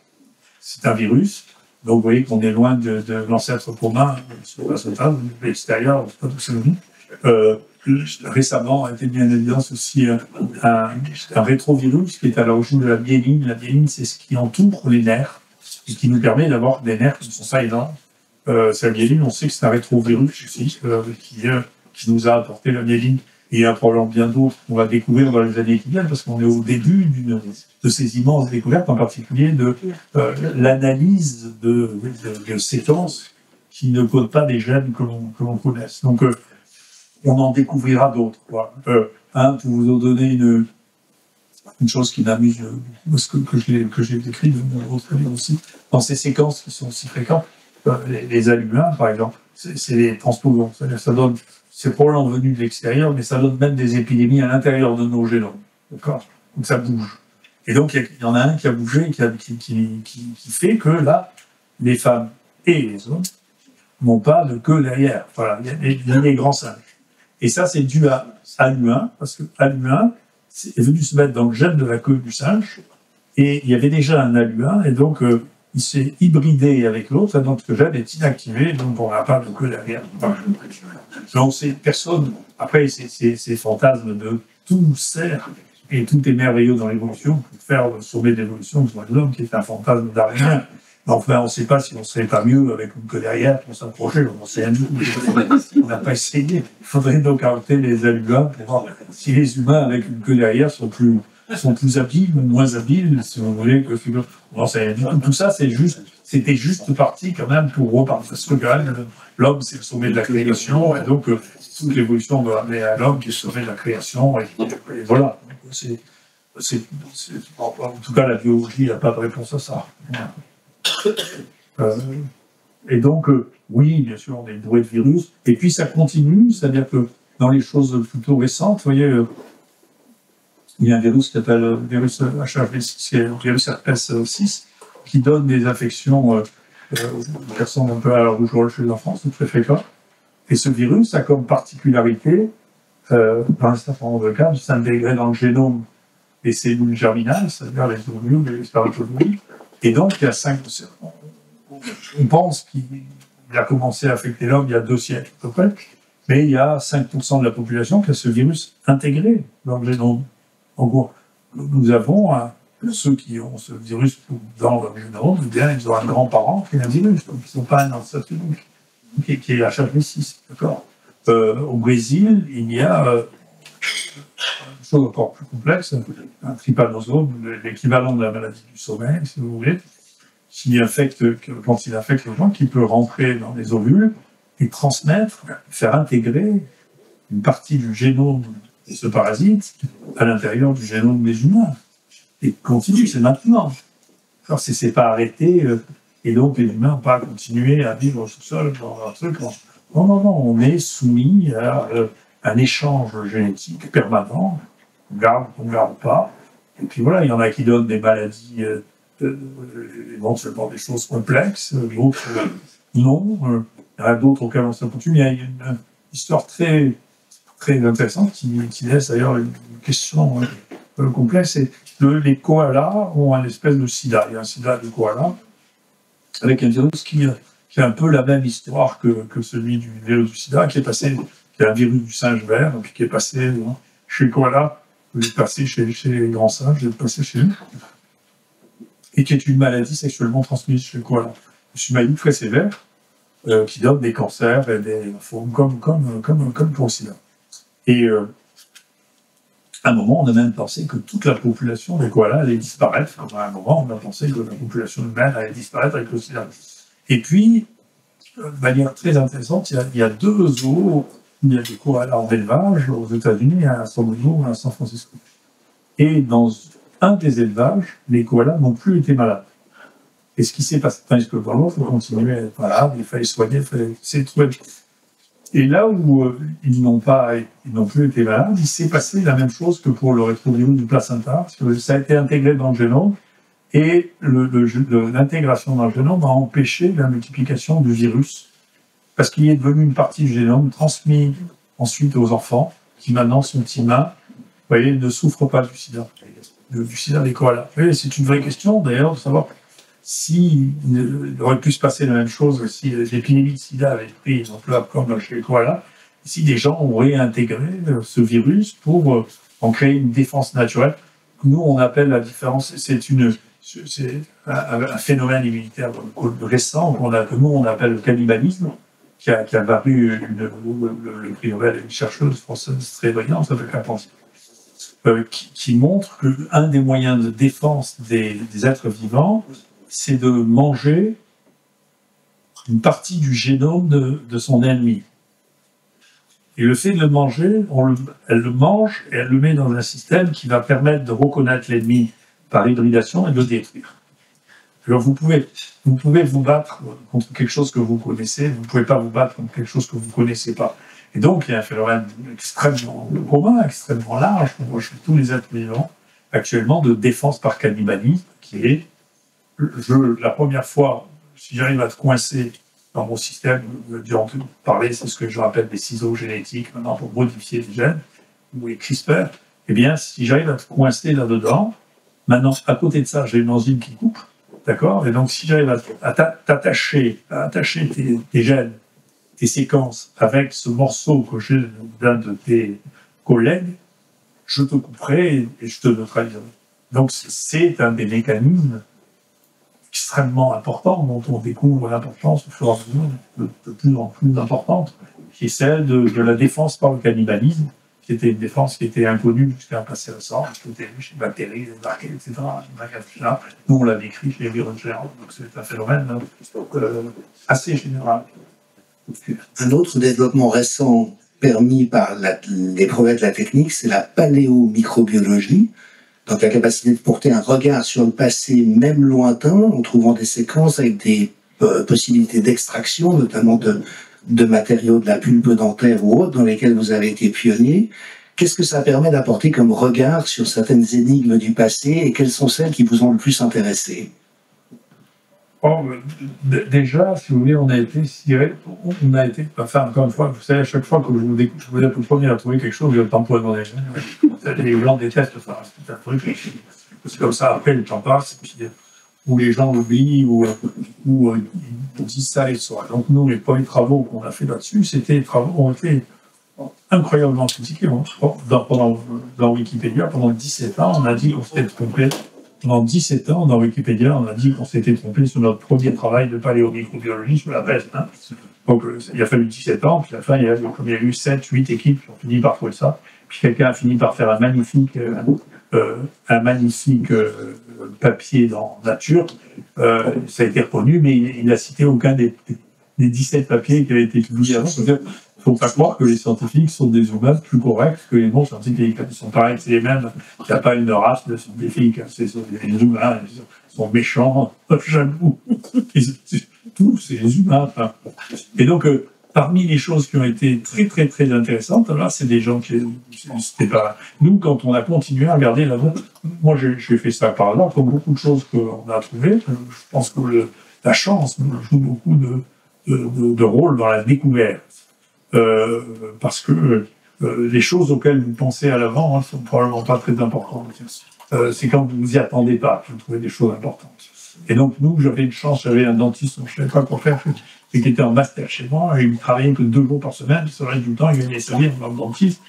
c'est un virus, donc vous voyez qu'on est loin de l'ancêtre commun sur le placenta, l'extérieur, c'est pas tout ça. Récemment a été mis en évidence aussi un rétrovirus qui est à l'origine de la myéline. La myéline, c'est ce qui entoure les nerfs et qui nous permet d'avoir des nerfs qui sont ça et là. C'est la myéline, on sait que c'est un rétrovirus aussi qui nous a apporté la myéline. Et il y a probablement bien d'autres qu'on va découvrir dans les années qui viennent parce qu'on est au début de ces immenses découvertes, en particulier de l'analyse de séquences qui ne codent pas des gènes que l'on connaisse. Donc, on en découvrira d'autres. Pour vous donner une chose qui m'amuse, que j'ai décrit dans votre livre aussi, dans ces séquences qui sont si fréquentes, les alumiens, par exemple, c'est les transposons. Ça donne, c'est probablement venu de l'extérieur, mais ça donne même des épidémies à l'intérieur de nos génomes. D'accord? Donc ça bouge. Et donc il y en a un qui a bougé, qui fait que là, les femmes et les hommes n'ont pas de queue derrière. Voilà, il y a les grands singes. Et ça, c'est dû à ALU1, parce que ALU1 est venu se mettre dans le gène de la queue du singe, et il y avait déjà un ALU1, et donc il s'est hybridé avec l'autre, notre gène est inactivé, donc on n'a pas de queue derrière. Donc c'est personne, après ces fantasmes de tout sert, et tout est merveilleux dans l'évolution, pour faire le sommet d'évolution de l'homme, qui est un fantasme d'arrêt. Enfin, on ne sait pas si on ne serait pas mieux avec une queue derrière pour s'approcher. On n'a pas essayé. Il faudrait donc arrêter les alugas pour voir si les humains avec une queue derrière sont plus habiles ou moins habiles, si vous voulez. Tout ça, c'était juste parti quand même pour repartir. Parce que quand même, l'homme, c'est le sommet de la création, et donc toute l'évolution doit amener à l'homme qui est le sommet de la création. Et voilà. En tout cas, la biologie n'a pas de réponse à ça. Et donc, oui, bien sûr, on est doué de virus. Et puis, ça continue, c'est-à-dire que dans les choses plutôt récentes, vous voyez, Il y a un virus qui s'appelle le virus HHV6, qui est le virus herpès 6, qui donne des infections aux personnes un peu à la rougeole chez les enfants, c'est très fréquent. Et ce virus a comme particularité, dans un certain nombre de cas, de s'intégrer dans le génome des cellules germinales, c'est-à-dire les ovules et les spermatozoïdes. Et donc, il y a on pense qu'il a commencé à affecter l'homme il y a 2 siècles à peu près, mais il y a 5% de la population qui a ce virus intégré dans le génome. En gros, nous avons ceux qui ont ce virus dans leur génome, eh bien, ils ont un grand-parent qui a un virus, donc ils ne sont pas un ancêtre unique, qui est HHV6, d'accord. Au Brésil, il y a une chose encore plus complexe, un trypanosome, l'équivalent de la maladie du sommeil, si vous voulez, qui affecte, quand il affecte les gens, qui peut rentrer dans les ovules et transmettre, faire intégrer une partie du génome de ce parasite à l'intérieur du génome des humains. Et continue, c'est maintenant. Alors, c'est pas arrêté, et donc les humains n'ont pas continué à vivre tout seuls dans un truc. Non, non, non, on est soumis à un échange génétique permanent, on garde pas. Et puis voilà, il y en a qui donnent des maladies, éventuellement des choses complexes, d'autres non. Il y en a d'autres auxquelles on s'habitue. Il y a une histoire très, très intéressante qui laisse d'ailleurs une question complexe. C'est les koalas ont un espèce de sida. Il y a un sida de koala avec un virus qui a un peu la même histoire que celui du virus du sida, qui est un virus du singe vert, puis qui est passé chez le koala, qui est passé chez les grands singes, qui est passé chez nous, et qui est une maladie sexuellement transmise chez le koala. C'est une maladie très sévère, qui donne des cancers et des formes comme pour le sida. Et à un moment, on a même pensé que toute la population des koalas allait disparaître. Comme à un moment, on a pensé que la population humaine allait disparaître avec le sida. Et puis, de manière très intéressante, il y a 2 zoos, il y a des koalas en élevage aux États-Unis, à San Diego et à San Francisco. Et dans un des élevages, les koalas n'ont plus été malades. Et ce qui s'est passé, parce que vraiment, il faut continuer à être malade, il fallait soigner, il fallait essayer de trouver. Et là où ils n'ont plus été malades, il s'est passé la même chose que pour le rétrovirus du placenta, parce que ça a été intégré dans le génome, et l'intégration dans le génome a empêché la multiplication du virus, parce qu'il est devenu une partie du génome transmis ensuite aux enfants, qui maintenant sont humains, vous voyez, ne souffrent pas du sida des koalas. C'est une vraie question, d'ailleurs, de savoir s'il aurait pu se passer la même chose si l'épidémie de sida avait pris une ampleur comme chez les koalas, si des gens auraient intégré ce virus pour en créer une défense naturelle. Nous, on appelle la différence, c'est un phénomène immunitaire récent que nous, on appelle le cannibalisme, qui a valu le prix Nobel, une chercheuse française très brillante, avec la pensée, qui montre qu'un des moyens de défense des êtres vivants, c'est de manger une partie du génome de son ennemi. Et le fait de le manger, elle le mange et elle le met dans un système qui va permettre de reconnaître l'ennemi par hybridation et de le détruire. Alors vous pouvez vous battre contre quelque chose que vous connaissez, vous ne pouvez pas vous battre contre quelque chose que vous ne connaissez pas. Et donc il y a un phénomène extrêmement commun, extrêmement large, qu'on voit chez tous les êtres vivants actuellement, de défense par cannibalisme, qui est la première fois, si j'arrive à te coincer dans mon système, durant tout parler, c'est ce que je rappelle des ciseaux génétiques, maintenant pour modifier les gènes, ou les CRISPR, eh bien, si j'arrive à te coincer là-dedans, maintenant, à côté de ça, j'ai une enzyme qui coupe, d'accord? Et donc, si j'arrive à attacher tes gènes, tes séquences avec ce morceau que j'ai d'un de tes collègues, je te couperai et je te neutraliserai. Donc, c'est un des mécanismes extrêmement important, dont on découvre l'importance au fur et à mesure de plus en plus importante, qui est celle de la défense par le cannibalisme, qui était une défense qui était inconnue jusqu'à un passé récent, qui était chez les bactéries, les archées, etc. Nous, on l'a décrit chez les virus généraux, donc c'est un phénomène assez général. Un autre développement récent permis par les progrès de la technique, c'est la paléomicrobiologie. Donc la capacité de porter un regard sur le passé, même lointain, en trouvant des séquences avec des possibilités d'extraction, notamment de matériaux de la pulpe dentaire ou autres, dans lesquels vous avez été pionnier. Qu'est-ce que ça permet d'apporter comme regard sur certaines énigmes du passé et quelles sont celles qui vous ont le plus intéressé? Déjà, si vous voulez, on a été, enfin, encore une fois, vous savez, à chaque fois que vous êtes le premier à trouver quelque chose, vous êtes empoisonné. Les gens détestent ça. C'est comme ça, après, le temps passe, puis, ou les gens l'oublient, ou ils disent ça et ça. Donc, nous, les premiers travaux qu'on a fait là-dessus, c'était des travaux qui ont été incroyablement critiqués. Dans Wikipédia, pendant 17 ans, on a dit qu'on s'était trompé. Pendant 17 ans, dans Wikipédia, on a dit qu'on s'était trompé sur notre premier travail de paléomicrobiologie sur la peste. Hein. Donc, il a fallu 17 ans, puis à la fin, il y a eu 7, 8 équipes qui ont fini par trouver ça. Puis quelqu'un a fini par faire un magnifique papier dans Nature. Ça a été reconnu, mais il n'a cité aucun des 17 papiers qui avaient été publiés avant. Il ne faut pas croire que les scientifiques sont des humains plus corrects que les non-scientifiques. Ils sont pareils, c'est les mêmes. Il n'y a pas une race de scientifiques. Les humains, ils sont méchants, jaloux. Tous, c'est les humains. Enfin. Et donc, parmi les choses qui ont été très, très, très intéressantes, là, c'est des gens qui... C'était pas... Nous, quand on a continué à regarder là-bas, moi, j'ai fait ça par là, comme beaucoup de choses qu'on a trouvées. Je pense que la chance joue beaucoup de rôle dans la découverte. Parce que les choses auxquelles vous pensez à l'avant sont probablement pas très importantes. C'est quand vous vous y attendez pas que vous trouvez des choses importantes. Et donc nous, j'avais une chance, j'avais un dentiste, je ne savais pas quoi faire, qui était en master chez moi, et il travaillait que 2 jours par semaine, il le tout le temps, il gagnait sa vie en tant que dentiste.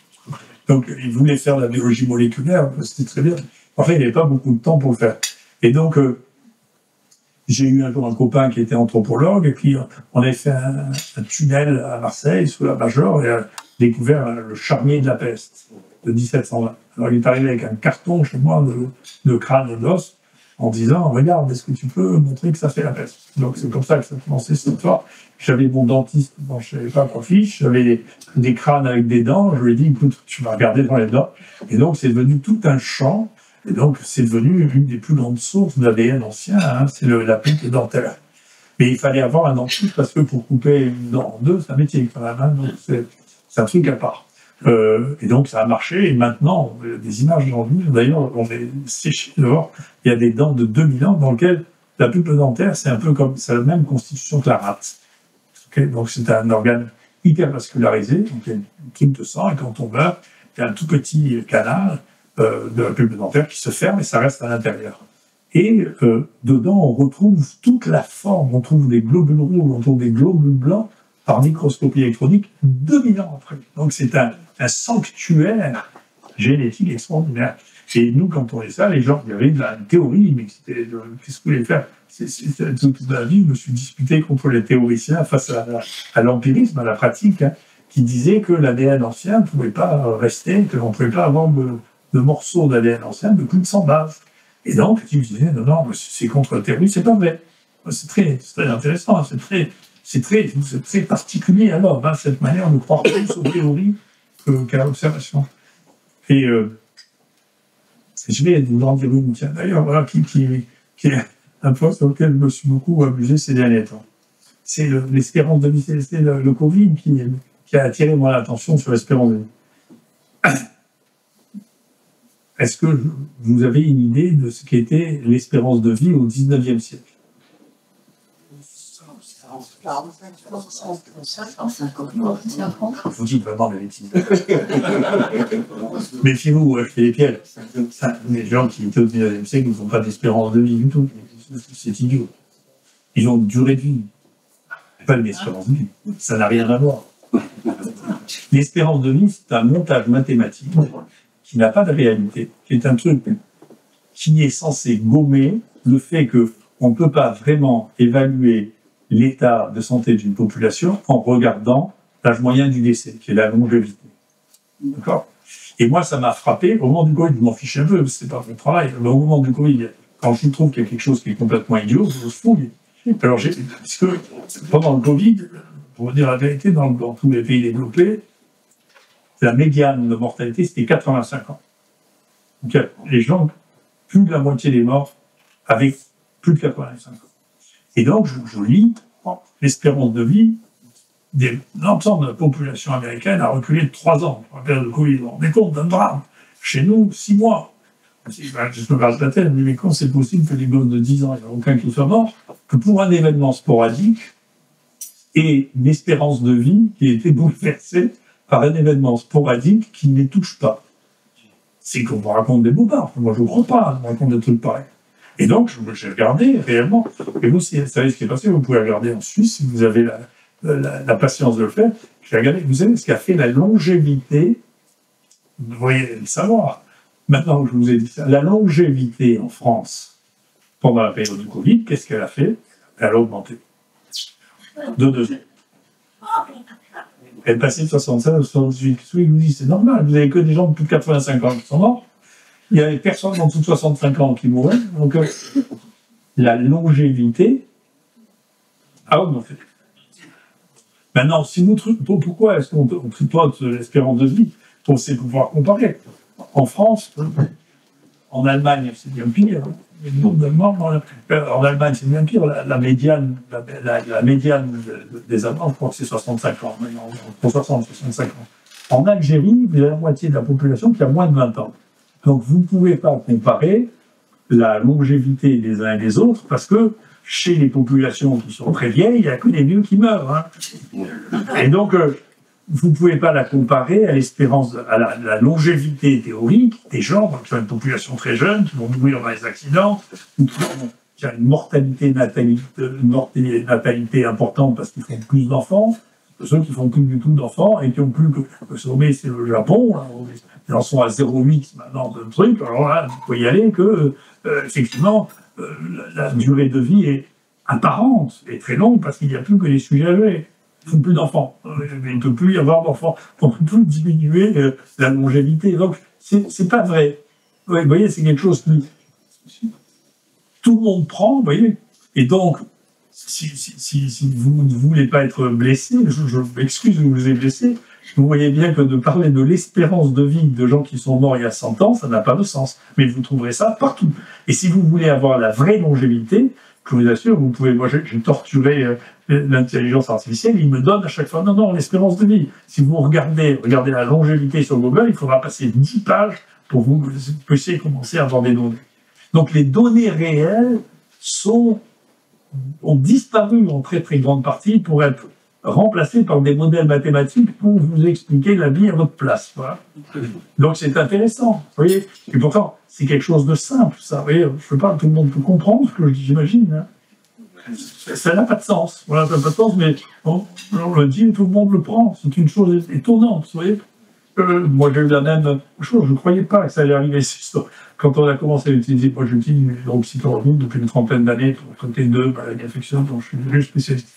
Donc il voulait faire de la biologie moléculaire, c'était très bien. En fait, il n'avait pas beaucoup de temps pour le faire. Et donc j'ai eu un jour un copain qui était anthropologue, et puis on avait fait un tunnel à Marseille, sous la Major, et a découvert le charnier de la peste de 1720. Alors il est arrivé avec un carton chez moi de crâne et d'os, en disant « Regarde, est-ce que tu peux montrer que ça fait la peste ?» Donc c'est comme ça que ça a commencé cette histoire. J'avais mon dentiste, bon, je ne savais pas quoi fiche, j'avais des crânes avec des dents, je lui ai dit « Écoute, tu vas regarder dans les dents. » Et donc c'est devenu tout un champ. Et donc, c'est devenu une des plus grandes sources d'ADN ancien, hein, c'est la plaque dentaire. Mais il fallait avoir un dentiste parce que pour couper une dent en deux, c'est un métier quand même, hein, donc c'est un truc à part. Et donc, ça a marché, et maintenant, des images aujourd'hui, d'ailleurs, on est séché dehors, il y a des dents de 2000 ans dans lesquelles la pulpe dentaire, c'est un peu comme, c'est la même constitution que la rate. Okay, donc, c'est un organe hyper vascularisé, donc il y a une truc de sang, et quand on meurt, il y a un tout petit canal de la pulpe dentaire qui se ferme et ça reste à l'intérieur. Et dedans, on retrouve toute la forme, on trouve des globules rouges, on trouve des globules blancs par microscopie électronique 2000 ans après. Donc c'est un sanctuaire génétique extraordinaire. Et nous, quand on est ça, les gens, il y avait une théorie, mais c'était qu'est-ce que vous voulez faire? Toute ma vie, je me suis disputé contre les théoriciens face à l'empirisme, à la pratique, hein, qui disaient que l'ADN ancien ne pouvait pas rester, que l'on ne pouvait pas avoir de morceaux d'ADN ancien de plus de 100 bases. Et donc, ils me disaient, non, c'est contre la théorie, c'est pas vrai. C'est très intéressant, c'est très particulier à l'homme, hein, cette manière de croire plus aux théories qu'à l'observation. Et je vais vous en dire une, tiens, d'ailleurs, voilà, qui est un point sur lequel je me suis beaucoup amusé ces derniers temps. C'est l'espérance de vie, c'est le Covid qui a attiré mon attention sur l'espérance de vie. Est-ce que vous avez une idée de ce qu'était l'espérance de vie au XIXe siècle? Vous dites vraiment la bêtise. Méfiez-vous, je fais des pièges. Les gens qui étaient au XIXe siècle n'ont pas d'espérance de vie du tout. C'est idiot. Ils ont une durée de vie. Pas une espérance de vie. Ça n'a rien à voir. L'espérance de vie, c'est un montage mathématique qui n'a pas de réalité, qui est un truc qui est censé gommer le fait qu'on ne peut pas vraiment évaluer l'état de santé d'une population en regardant l'âge moyen du décès, qui est la longévité. D'accord? Et moi, ça m'a frappé. Au moment du Covid, je m'en fiche un peu, c'est pas mon travail, mais au moment du Covid, quand je trouve qu'il y a quelque chose qui est complètement idiot, je fouille. Alors, parce que pendant le Covid, pour dire la vérité, dans tous les pays développés, la médiane de mortalité, c'était 85 ans. Donc, les gens, plus de la moitié des morts avec plus de 85 ans. Et donc, je lis l'espérance de vie l'ensemble de la population américaine a reculé de 3 ans pour la période de Covid. On est compte d'un drame. Chez nous, 6 mois. Je me passe la tête, mais quand c'est possible que les gosses de 10 ans, il n'y a aucun qui soit mort, que pour un événement sporadique et une espérance de vie qui a été bouleversée par un événement sporadique qui ne les touche pas. C'est qu'on vous raconte des bobards. Moi, je ne crois pas, on raconte des trucs pareils. Et donc, j'ai regardé réellement. Et vous, si vous savez ce qui est passé, vous pouvez regarder en Suisse, si vous avez la patience de le faire. J'ai regardé, vous savez ce qui a fait la longévité, vous devriez le savoir. Maintenant que je vous ai dit ça, la longévité en France, pendant la période du Covid, qu'est-ce qu'elle a fait? Elle a augmenté. De 2 ans. Elle est passée de 76 à 78. Oui, vous dites, c'est normal, vous n'avez que des gens de plus de 85 ans qui sont morts. Il n'y avait personne en dessous de 65 ans qui mourait. Donc, la longévité a augmenté. Maintenant, si nous, pourquoi est-ce qu'on tripote l'espérance de vie? Pour pouvoir comparer. En France, en Allemagne, c'est bien pire. Le nombre de morts en Allemagne, c'est bien pire. La médiane des Allemands, je crois que c'est 65 ans. Pour 65 ans. En Algérie, vous avez la moitié de la population qui a moins de 20 ans. Donc, vous ne pouvez pas comparer la longévité des uns et des autres parce que chez les populations qui sont très vieilles, il n'y a que des vieux qui meurent. Hein. Et donc, vous ne pouvez pas la comparer à l'espérance, à la longévité théorique des gens qui ont une population très jeune, qui vont mourir dans les accidents, ou qui ont une natalité importante parce qu'ils font plus d'enfants, que ceux qui font plus du tout d'enfants et qui ont plus que le sommet, c'est le Japon, là, ils en sont à 0,8 maintenant de trucs, alors là, vous pouvez y aller que, effectivement, la durée de vie est apparente et très longue parce qu'il n'y a plus que les sujets âgés. Il ne faut plus d'enfants. Il ne peut plus y avoir d'enfants. On ne peut plus diminuer la longévité. Donc, c'est pas vrai. Vous voyez, c'est quelque chose qui... Tout le monde prend, vous voyez. Et donc, si vous ne voulez pas être blessé, je m'excuse de vous ai blessé, vous voyez bien que de parler de l'espérance de vie de gens qui sont morts il y a 100 ans, ça n'a pas de sens. Mais vous trouverez ça partout. Et si vous voulez avoir la vraie longévité, je vous assure, vous pouvez... Moi, j'ai torturé l'intelligence artificielle, il me donne à chaque fois, non, l'espérance de vie. Si vous regardez la longévité sur Google, il faudra passer 10 pages pour que vous puissiez commencer à avoir des données. Donc, les données réelles ont disparu en très très grande partie pour être remplacées par des modèles mathématiques pour vous expliquer la vie à votre place. Voilà. Donc, c'est intéressant, vous voyez. Et pourtant, c'est quelque chose de simple, ça. Vous voyez, je ne sais pas, tout le monde peut comprendre ce que j'imagine. Hein. Ça n'a pas de sens. Voilà, ça n'a pas de sens, mais on le dit, tout le monde le prend. C'est une chose étonnante, vous voyez. Moi, j'ai eu la même chose. Je ne croyais pas que ça allait arriver. Quand on a commencé à utiliser, moi, j'utilise l'hydroxychloroquine depuis une trentaine d'années pour traiter 2 maladies infectieuses, donc je suis devenu spécialiste.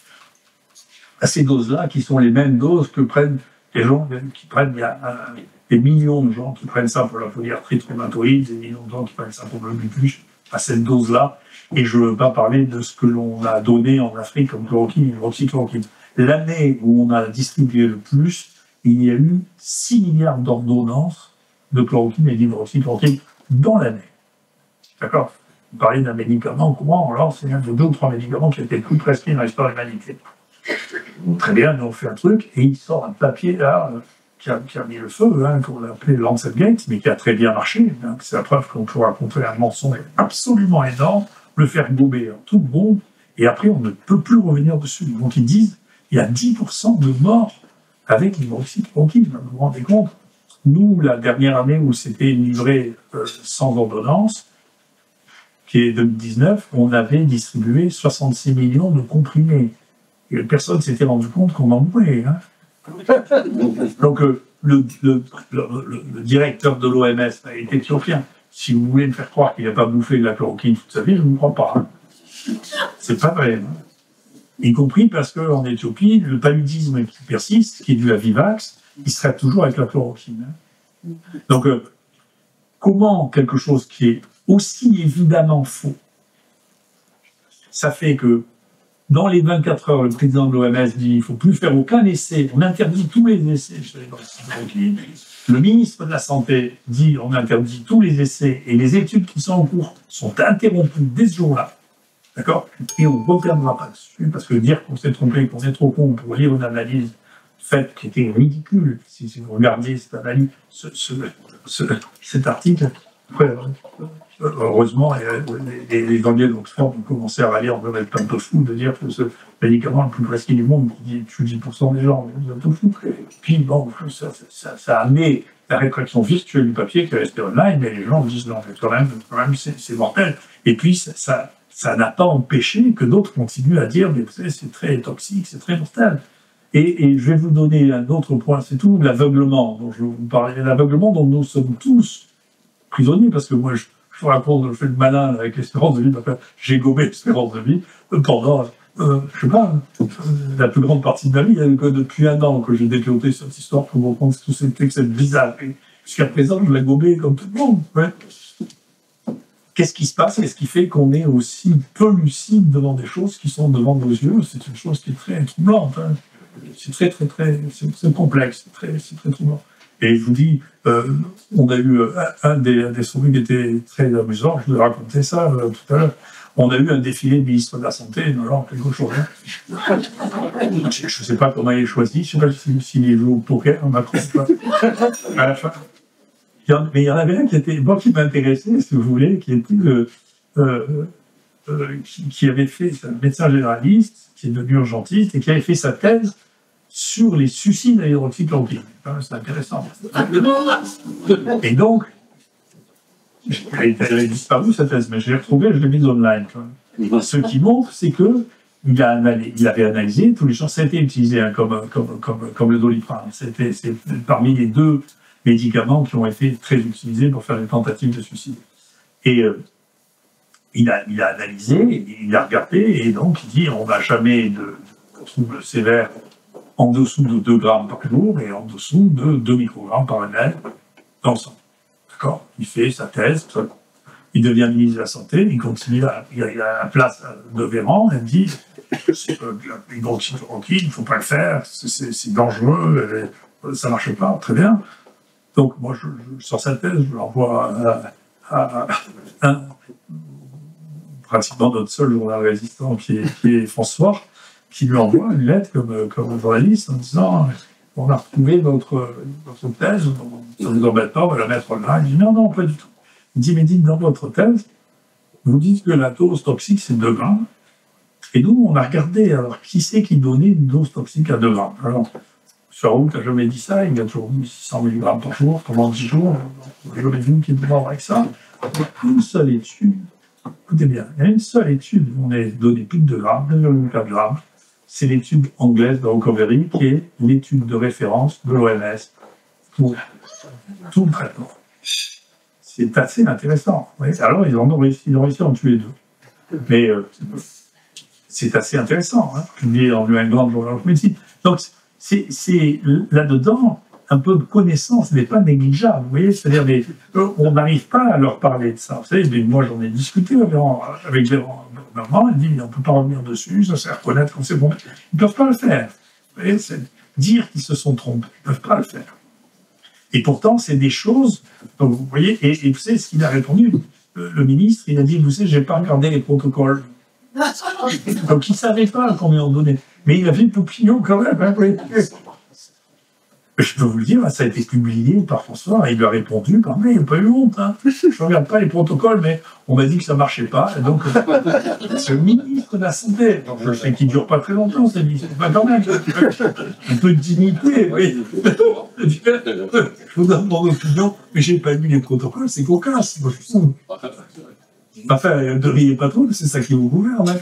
À ces doses-là, qui sont les mêmes doses que prennent les gens qui prennent, il y a des millions de gens qui prennent ça pour la polyarthrite rhumatoïde, des millions de gens qui prennent ça pour le lupus, à cette dose-là. Et je ne veux pas parler de ce que l'on a donné en Afrique comme chloroquine, hydroxychloroquine. L'année où on a distribué le plus, il y a eu 6 milliards d'ordonnances de chloroquine et d'hydroxychloroquine dans l'année. D'accord? Vous parlez d'un médicament courant, alors c'est un de 2 ou 3 médicaments qui a été le plus prescrit dans l'histoire de l'humanité. Très bien, nous on fait un truc, et il sort un papier là, qui a mis le feu, hein, qu'on a appelé Lancet Gate, mais qui a très bien marché. Hein, c'est la preuve qu'on peut raconter un mensonge absolument énorme, le faire gober en tout le monde, et après on ne peut plus revenir dessus. Donc ils disent, il y a 10% de morts avec l'hydroxychloroquine, vous vous rendez compte? Nous, la dernière année où c'était livré sans ordonnance, qui est 2019, on avait distribué 66 millions de comprimés. Et personne ne s'était rendu compte qu'on en mourait. Hein. Donc, le directeur de l'OMS a été éthiopien. Si vous voulez me faire croire qu'il n'a pas bouffé de la chloroquine toute sa vie, je ne vous crois pas. Hein. C'est pas vrai. Hein. Y compris parce qu'en Éthiopie, le paludisme qui persiste, qui est dû à Vivax, il serait toujours avec la chloroquine. Hein. Donc, comment quelque chose qui est aussi évidemment faux, ça fait que dans les 24 heures, le président de l'OMS dit qu'il ne faut plus faire aucun essai, on interdit tous les essais sur les vaccins. Le ministre de la Santé dit on interdit tous les essais et les études qui sont en cours sont interrompues dès ce jour-là. D'accord? Et on ne reviendra pas dessus, parce que dire qu'on s'est trompé, qu'on est trop con pour lire une analyse faite qui était ridicule, si vous regardez cette analyse, cet article, après, heureusement, les Anglais d'Oxford ont commencé à râler, on peut être un peu fou de dire que ce médicament le plus facile du monde, qui tue 10% des gens, vous êtes tout fou. Puis bon, ça a amené la rétraction virtuelle du papier qui est resté online, mais les gens disent non, quand même c'est mortel. Et puis ça n'a pas empêché que d'autres continuent à dire, mais vous savez, c'est très toxique, c'est très mortel. Et je vais vous donner un autre point, c'est tout, l'aveuglement dont je vous parlais, l'aveuglement dont nous sommes tous prisonniers, parce que moi, je vous raconte, je fais le malin avec l'espérance de vie, j'ai gommé l'espérance de vie pendant, je sais pas, la plus grande partie de ma vie, que depuis 1 an que j'ai déclenché cette histoire pour comprendre ce que c'était que cette bizarrerie. Jusqu'à présent, je l'ai gommé comme tout le monde. Ouais. Qu'est-ce qui se passe? Qu'est-ce qui fait qu'on est aussi peu lucide devant des choses qui sont devant nos yeux? C'est une chose qui est très troublante. Hein. C'est c'est complexe, c'est très troublant. Et je vous dis, on a eu un des souris qui était très amusant, je vous ai raconté ça tout à l'heure. On a eu un défilé de ministre de la Santé, genre quelque chose. Hein. Je ne sais pas comment il est choisi, je ne sais pas s'il joue au poker, on Macron ou pas. À la fin. Mais il y en avait un qui était, moi qui m'intéressait, si vous voulez, qui était qui avait fait, c'est un médecin généraliste, qui est devenu urgentiste, et qui avait fait sa thèse sur les suicides à l'hydroxychloroquine. C'est intéressant. Et donc, elle a disparu cette thèse, mais je l'ai retrouvée, je l'ai mise online. Ce qui montre, c'est que il avait analysé tous les gens, ça a été utilisé hein, comme le Doliprane. C'est parmi les 2 médicaments qui ont été très utilisés pour faire des tentatives de suicide. Et il a analysé, il a regardé, et donc il dit on n'a jamais de troubles sévères en dessous de 2 grammes par jour et en dessous de 2 microgrammes par ml dans le sang. D'accord? Il fait sa thèse, il devient ministre de la Santé, il continue, il a la place de Véran, elle dit l'hydroxychloroquine, il ne faut pas le faire, c'est dangereux, ça ne marche pas, très bien. Donc moi, je sors sa thèse, je l'envoie à pratiquement notre seul journal résistant qui est François, qui lui envoie une lettre comme journaliste en disant on a retrouvé votre thèse, ça ne vous embête pas, on va la mettre là. Il dit non, pas du tout. Il dit mais dites dans votre thèse, vous dites que la dose toxique c'est 2 grammes. Et nous, on a regardé, alors qui c'est qui donnait une dose toxique à 2 grammes? Alors, Raoult n'a jamais dit ça, il a toujours dit 600 mg par jour pendant 10 jours. Je jamais vu qu'il est mort avec ça. Une seule étude, écoutez bien, il y a une seule étude où on a donné plus de 2 grammes, 2,4 grammes. C'est l'étude anglaise de Recovery, qui est l'étude de référence de l'OMS pour tout le traitement. C'est assez intéressant. Oui. Alors, ils ont réussi à en tuer 2. Mais c'est assez intéressant, hein, publié dans le England Journal of Medicine. Donc, c'est là-dedans, un peu de connaissance n'est pas négligeable, vous voyez, c'est-à-dire on n'arrive pas à leur parler de ça. Vous savez, mais moi j'en ai discuté avec Véran, elle dit on ne peut pas revenir dessus, ça c'est reconnaître quand c'est bon. Ils ne peuvent pas le faire. Vous voyez, c'est dire qu'ils se sont trompés, ils ne peuvent pas le faire. Et pourtant, c'est des choses, donc vous voyez, et vous savez ce qu'il a répondu, le ministre, il a dit, vous savez, je n'ai pas regardé les protocoles. Donc il ne savait pas combien on donnait. Mais il avait une opinion quand même. Hein, oui. Je peux vous le dire, ça a été publié par François, et il lui a répondu, quand même, il n'a pas eu honte. Hein. Je ne regarde pas les protocoles, mais on m'a dit que ça ne marchait pas. Et donc, c'est le ministre de la Santé. Donc, je sais qu'il ne dure pas très longtemps, c'est pas quand même. Un peu de dignité, oui. Je vous donne mon opinion, mais je n'ai pas lu les protocoles, c'est cocasse. Moi, je suis enfin, ne riez pas trop, c'est ça qui vous gouverne.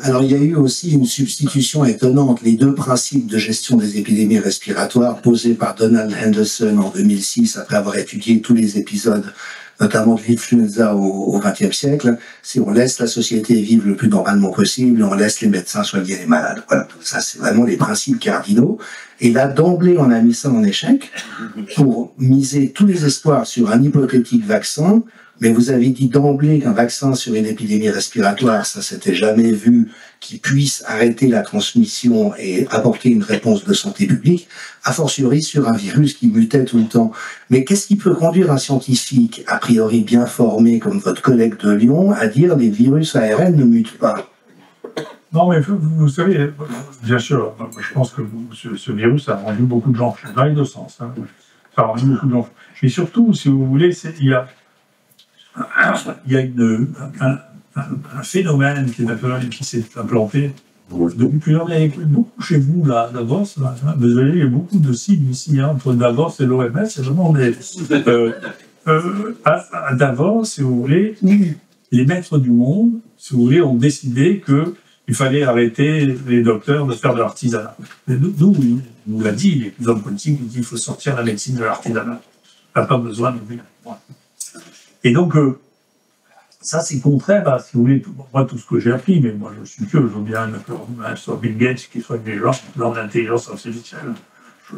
Alors, il y a eu aussi une substitution étonnante. Les 2 principes de gestion des épidémies respiratoires posés par Donald Henderson en 2006, après avoir étudié tous les épisodes, notamment de l'influenza au XXe siècle, c'est on laisse la société vivre le plus normalement possible, on laisse les médecins soigner les malades. Voilà, ça c'est vraiment les principes cardinaux. Et là, d'emblée, on a mis ça en échec pour miser tous les espoirs sur un hypothétique vaccin. Mais vous avez dit d'emblée qu'un vaccin sur une épidémie respiratoire, ça s'était jamais vu, qui puisse arrêter la transmission et apporter une réponse de santé publique, a fortiori sur un virus qui mutait tout le temps. Mais qu'est-ce qui peut conduire un scientifique, a priori bien formé comme votre collègue de Lyon, à dire les virus ARN ne mutent pas? Non, mais vous savez, bien sûr, je pense que ce virus a rendu beaucoup de gens fous, dans les deux sens. Hein. Ça a rendu beaucoup de gens fous. Mais surtout, si vous voulez, il y a un phénomène qui s'est implanté depuis plusieurs années. Beaucoup chez vous, là, à Davos, là, vous voyez, il y a beaucoup de signes ici, hein, entre Davos et l'OMS, c'est vraiment à Davos, si vous voulez, les maîtres du monde, si vous voulez, ont décidé qu'il fallait arrêter les docteurs de faire de l'artisanat. Nous, on nous l'a dit, les hommes politiques, nous disent qu'il faut sortir la médecine de l'artisanat. On n'a pas besoin de... Et donc, ça, c'est contraire à, si vous voulez, moi, tout ce que j'ai appris, mais moi, je suis que, je veux bien que soit Bill Gates qui soit des gens dans l'intelligence artificielle.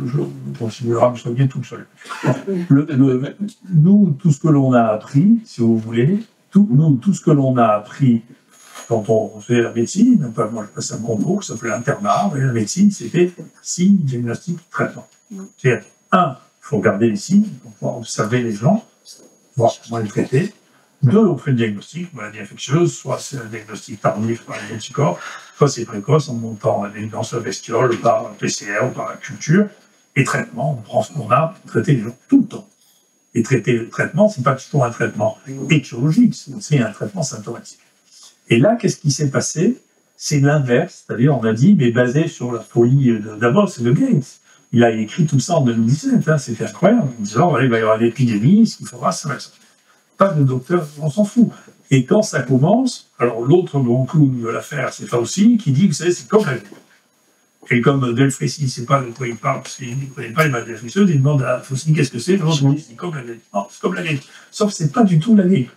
Je considère que je sois bien tout seul. Nous, tout ce que l'on a appris, si vous voulez, tout ce que l'on a appris quand on fait la médecine, enfin, moi, je passe un concours, ça s'appelait l'internat, et la médecine, c'était signe, diagnostic, traitement. C'est-à-dire, il faut regarder les signes, on va observer les gens, voir comment les traiter. 2, on fait le diagnostic, maladie infectieuse, soit c'est un diagnostic tardif par les anticorps, soit c'est précoce en montant dans sa bestiole par un PCR ou par la culture. Et traitement, on prend ce qu'on a pour traiter les gens tout le temps. Et traiter le traitement, c'est pas toujours un traitement étiologique, c'est un traitement symptomatique. Et là, qu'est-ce qui s'est passé? C'est l'inverse, c'est-à-dire on a dit, mais basé sur la folie d'abord, c'est de Gates. Il a écrit tout ça en 2017, hein, c'était incroyable, en disant, il va y avoir une épidémie, ce qu'il faudra, ça va être ça. Pas de docteur, on s'en fout. Et quand ça commence, alors l'autre grand clou de l'affaire, c'est Fauci, qui dit que c'est comme la grippe. Et comme Delfrécy ne sait pas de quoi il parle, parce qu'il ne connaît pas les maladies infectieuses, il demande à Fauci qu'est-ce que c'est, l'autre dit c'est comme la grippe. Non, c'est comme la grippe. Sauf que c'est pas du tout la grippe.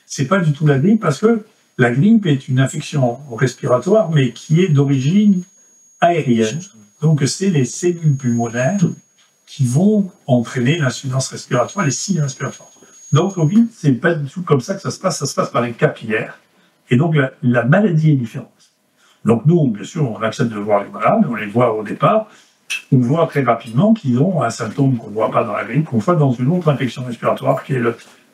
C'est pas du tout la grippe parce que la grippe est une infection respiratoire, mais qui est d'origine aérienne. Donc c'est les cellules pulmonaires qui vont entraîner l'insuffisance respiratoire, les signes respiratoires. Donc, Covid, c'est pas du tout comme ça que ça se passe par les capillaires. Et donc, la maladie est différente. Donc, nous, bien sûr, on accepte de voir les malades, on les voit au départ, on voit très rapidement qu'ils ont un symptôme qu'on ne voit pas dans la grippe, qu'on voit dans une autre infection respiratoire, qui est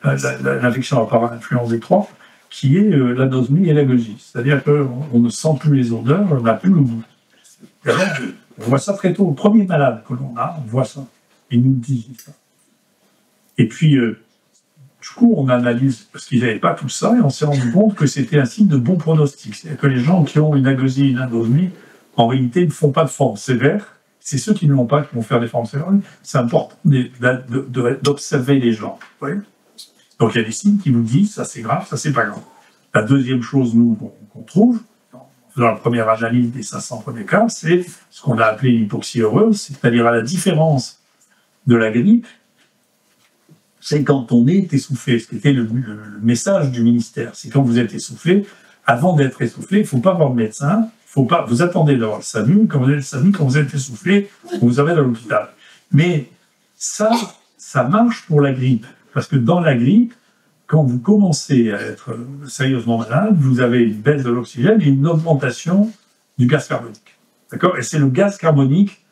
l'infection par influence des 3, qui est l'anosmie et l'agogie. C'est-à-dire qu'on ne sent plus les odeurs, on n'a plus le goût. On voit ça très tôt. Le premier malade que l'on a, on voit ça. Il nous dit ça. Et puis, du coup, on analyse, parce qu'ils n'avaient pas tout ça, et on s'est rendu compte que c'était un signe de bon pronostic. C'est-à-dire que les gens qui ont une agosie, une anosmie, en réalité, ne font pas de forme sévère. C'est ceux qui ne l'ont pas qui vont faire des formes sévères. C'est important d'observer les gens. Vous voyez ? Donc, il y a des signes qui nous disent, ça c'est grave, ça c'est pas grave. La deuxième chose, nous, qu'on trouve, dans la première analyse des 500 premiers cas, c'est ce qu'on a appelé l'hypoxie heureuse, c'est-à-dire à la différence de la grippe, c'est quand on est essoufflé. C'était le message du ministère. C'est quand vous êtes essoufflé, avant d'être essoufflé, il ne faut pas voir le médecin, vous attendez d'avoir le SAMU, quand vous avez le SAMU, quand vous êtes essoufflé, on vous amène à l'hôpital. Mais ça marche pour la grippe. Parce que dans la grippe, quand vous commencez à être sérieusement malade, vous avez une baisse de l'oxygène et une augmentation du gaz carbonique. D'accord ? Et c'est le gaz carbonique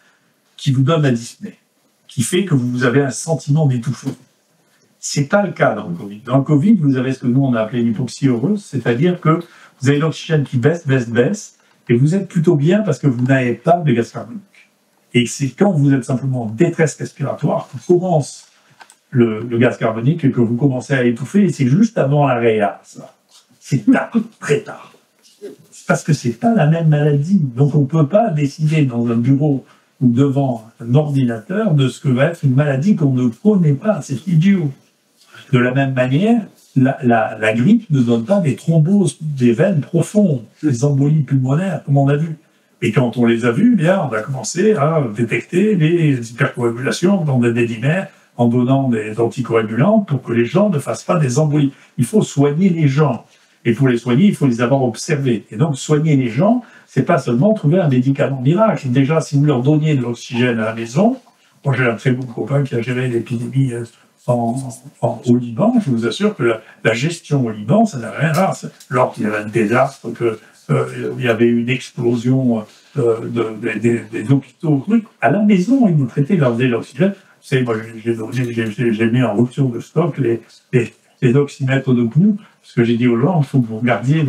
qui vous donne la dyspnée, qui fait que vous avez un sentiment d'étouffement. C'est pas le cas dans le Covid. Dans le Covid, vous avez ce que nous on a appelé l'hypoxie heureuse, c'est-à-dire que vous avez l'oxygène qui baisse, et vous êtes plutôt bien parce que vous n'avez pas de gaz carbonique. Et c'est quand vous êtes simplement en détresse respiratoire que commence le gaz carbonique et que vous commencez à étouffer, et c'est juste avant la réa, ça. C'est tard, très tard. Parce que c'est pas la même maladie. Donc on peut pas décider dans un bureau ou devant un ordinateur de ce que va être une maladie qu'on ne connaît pas. C'est idiot. De la même manière, la grippe ne donne pas des thromboses des veines profondes, des embolies pulmonaires, comme on a vu. Et quand on les a vues, bien, on a commencé à détecter les hypercoagulations dans des dédimères en donnant des anticoagulants pour que les gens ne fassent pas des embolies. Il faut soigner les gens. Et pour les soigner, il faut les avoir observés. Et donc, soigner les gens, c'est pas seulement trouver un médicament miracle. Déjà, si vous leur donniez de l'oxygène à la maison, moi j'ai un très bon copain qui a géré l'épidémie au Liban, je vous assure que la gestion au Liban, ça n'a rien à voir. Lors qu'il y avait un désastre, il y avait une explosion des hôpitaux, à la maison, ils nous traitaient, ils leur donnaient l'oxygène. Vous savez, moi j'ai mis en rupture de stock les oxymètres de pouls, parce que j'ai dit aux gens, il faut que vous regardiez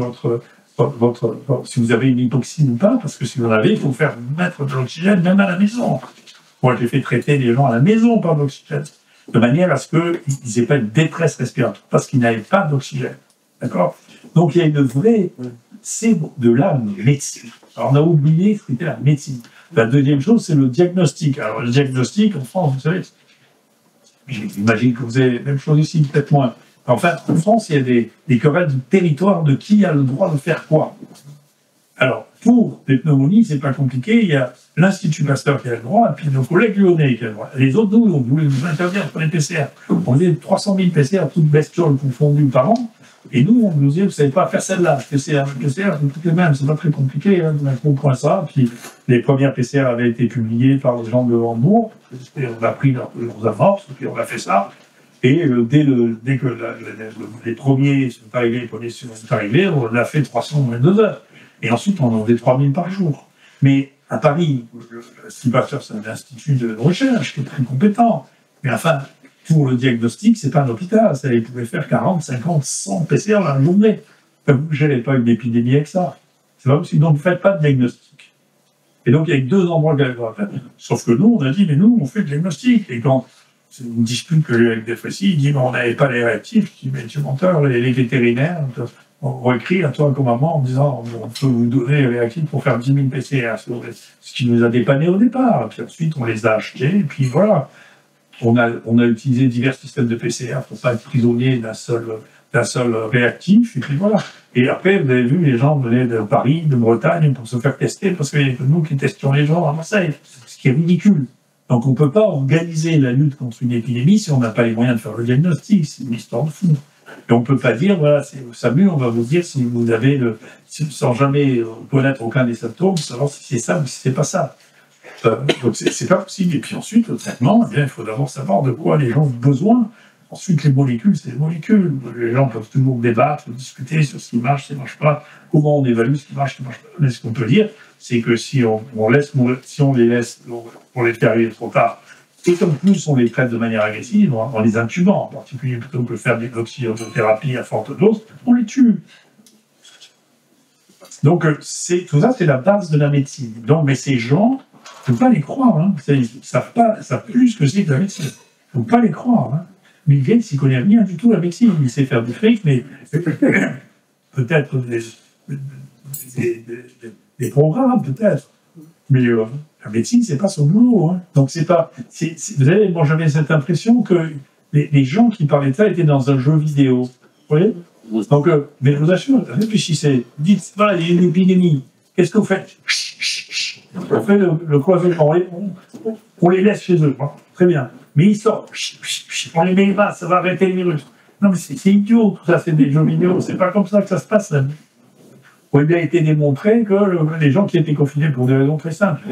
si vous avez une hypoxie ou pas, parce que si vous en avez, il faut faire mettre de l'oxygène même à la maison. Moi, j'ai fait traiter les gens à la maison par l'oxygène, de manière à ce qu'ils n'aient pas une détresse respiratoire, parce qu'ils n'avaient pas d'oxygène. D'accord? Donc, il y a une vraie... C'est de la médecine. Alors, on a oublié que c'était la médecine. La deuxième chose, c'est le diagnostic. Alors, le diagnostic, en France, vous savez, j'imagine que vous avez la même chose ici, peut-être moins. Enfin, en France, il y a des querelles du territoire de qui a le droit de faire quoi. Alors, pour les pneumonies, c'est pas compliqué. Il y a l'Institut Pasteur qui a le droit, et puis nos collègues lyonnais qui a le droit. Les autres, nous, on voulait nous interdire pour les PCR. On faisait 300 000 PCR, toutes bestioles confondues par an. Et nous, on nous disait, vous savez pas faire celle-là. PCR, c'est toutes les mêmes, c'est pas très compliqué. Hein, on comprend ça. Puis les premières PCR avaient été publiées par les gens de Hambourg. Et on a pris leurs amorces, puis on a fait ça. Et dès que les premiers sont arrivés, on a fait 322 heures. Et ensuite, on en faisait 3000 par jour. Mais à Paris, l'Institut Pasteur, c'est un institut de recherche qui est très compétent. Mais enfin, pour le diagnostic, c'est pas un hôpital. Ça, ils pouvaient faire 40, 50, 100 PCR dans la journée. Vous ne gérez pas une épidémie avec ça. C'est pas possible. Donc, vous ne faites pas de diagnostic. Et donc, il y a que deux endroits qu'il faut faire. Sauf que nous, on a dit, mais nous, on fait le diagnostic. Et quand c'est une dispute que j'ai eu avec des Frécy, il dit, mais on n'avait pas les réactifs. Je dis, mais tu es menteur, les vétérinaires ont écrit à toi comme maman en disant, on peut vous donner les réactifs pour faire 10 000 PCR. Ce qui nous a dépanné au départ. Puis ensuite, on les a achetés. Et puis voilà. On a utilisé divers systèmes de PCR pour ne pas être prisonnier d'un seul réactif, et puis voilà. Et après, vous avez vu, les gens venaient de Paris, de Bretagne, pour se faire tester, parce qu'il y avait que nous qui testions les gens à Marseille, ce qui est ridicule. Donc on ne peut pas organiser la lutte contre une épidémie si on n'a pas les moyens de faire le diagnostic, c'est une histoire de fou. Et on ne peut pas dire, voilà, c'est au SAMU, on va vous dire si vous avez sans jamais connaître aucun des symptômes, savoir si c'est ça ou si c'est pas ça. Donc c'est pas possible. Et puis ensuite, le traitement, eh bien, il faut d'abord savoir de quoi les gens ont besoin. Ensuite, les molécules, c'est les molécules. Les gens peuvent toujours débattre, discuter sur ce qui marche, ce qui ne marche pas, comment on évalue ce qui marche, ce qui ne marche pas. Mais ce qu'on peut dire, c'est que si on les laisse pour les faire arriver trop tard, et comme plus on les traite de manière agressive, en les intubant, en particulier plutôt que de faire de l'oxygénothérapie à forte dose, on les tue. Donc tout ça, c'est la base de la médecine. Donc, mais ces gens, il ne faut pas les croire, hein. Ils ne savent plus ce que c'est que la médecine. Il ne faut pas les croire. Hein. Bill Gates, il ne connaît rien du tout à la médecine. Il sait faire du fric, mais peut-être des programmes, peut-être. Mais la médecine, ce n'est pas son boulot. Hein. Donc, c'est pas. Vous savez, moi, j'avais cette impression que les gens qui parlaient de ça étaient dans un jeu vidéo. Vous voyez? Donc, mais je vous assure, réfléchissez. Dites, voilà, il y a une épidémie. Qu'est-ce que vous faites? On fait le croisement, on les laisse chez eux. Hein. Très bien. Mais ils sortent. On les met là, ça va arrêter le virus. Non, mais c'est idiot, tout ça, c'est des jeux vidéo. C'est pas comme ça que ça se passe. Là. Il a bien été démontré que les gens qui étaient confinés pour des raisons très simples,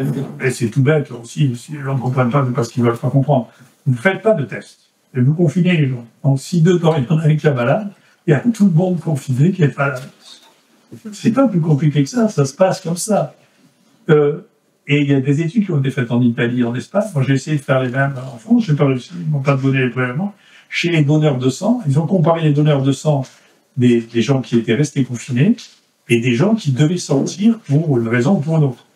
et c'est tout bête aussi, si les gens ne comprennent pas, c'est parce qu'ils ne veulent pas comprendre. Vous ne faites pas de tests. Et vous confinez les gens. Donc, si dedans il y en a qui est malade, il y a tout le monde confiné qui est malade. C'est pas plus compliqué que ça se passe comme ça. Et il y a des études qui ont été faites en Italie, en Espagne. Moi, j'ai essayé de faire les mêmes en France, je n'ai pas réussi, ils ne m'ont pas donné les prélèvements. Chez les donneurs de sang, ils ont comparé les donneurs de sang des gens qui étaient restés confinés et des gens qui devaient sortir pour une raison ou pour une autre.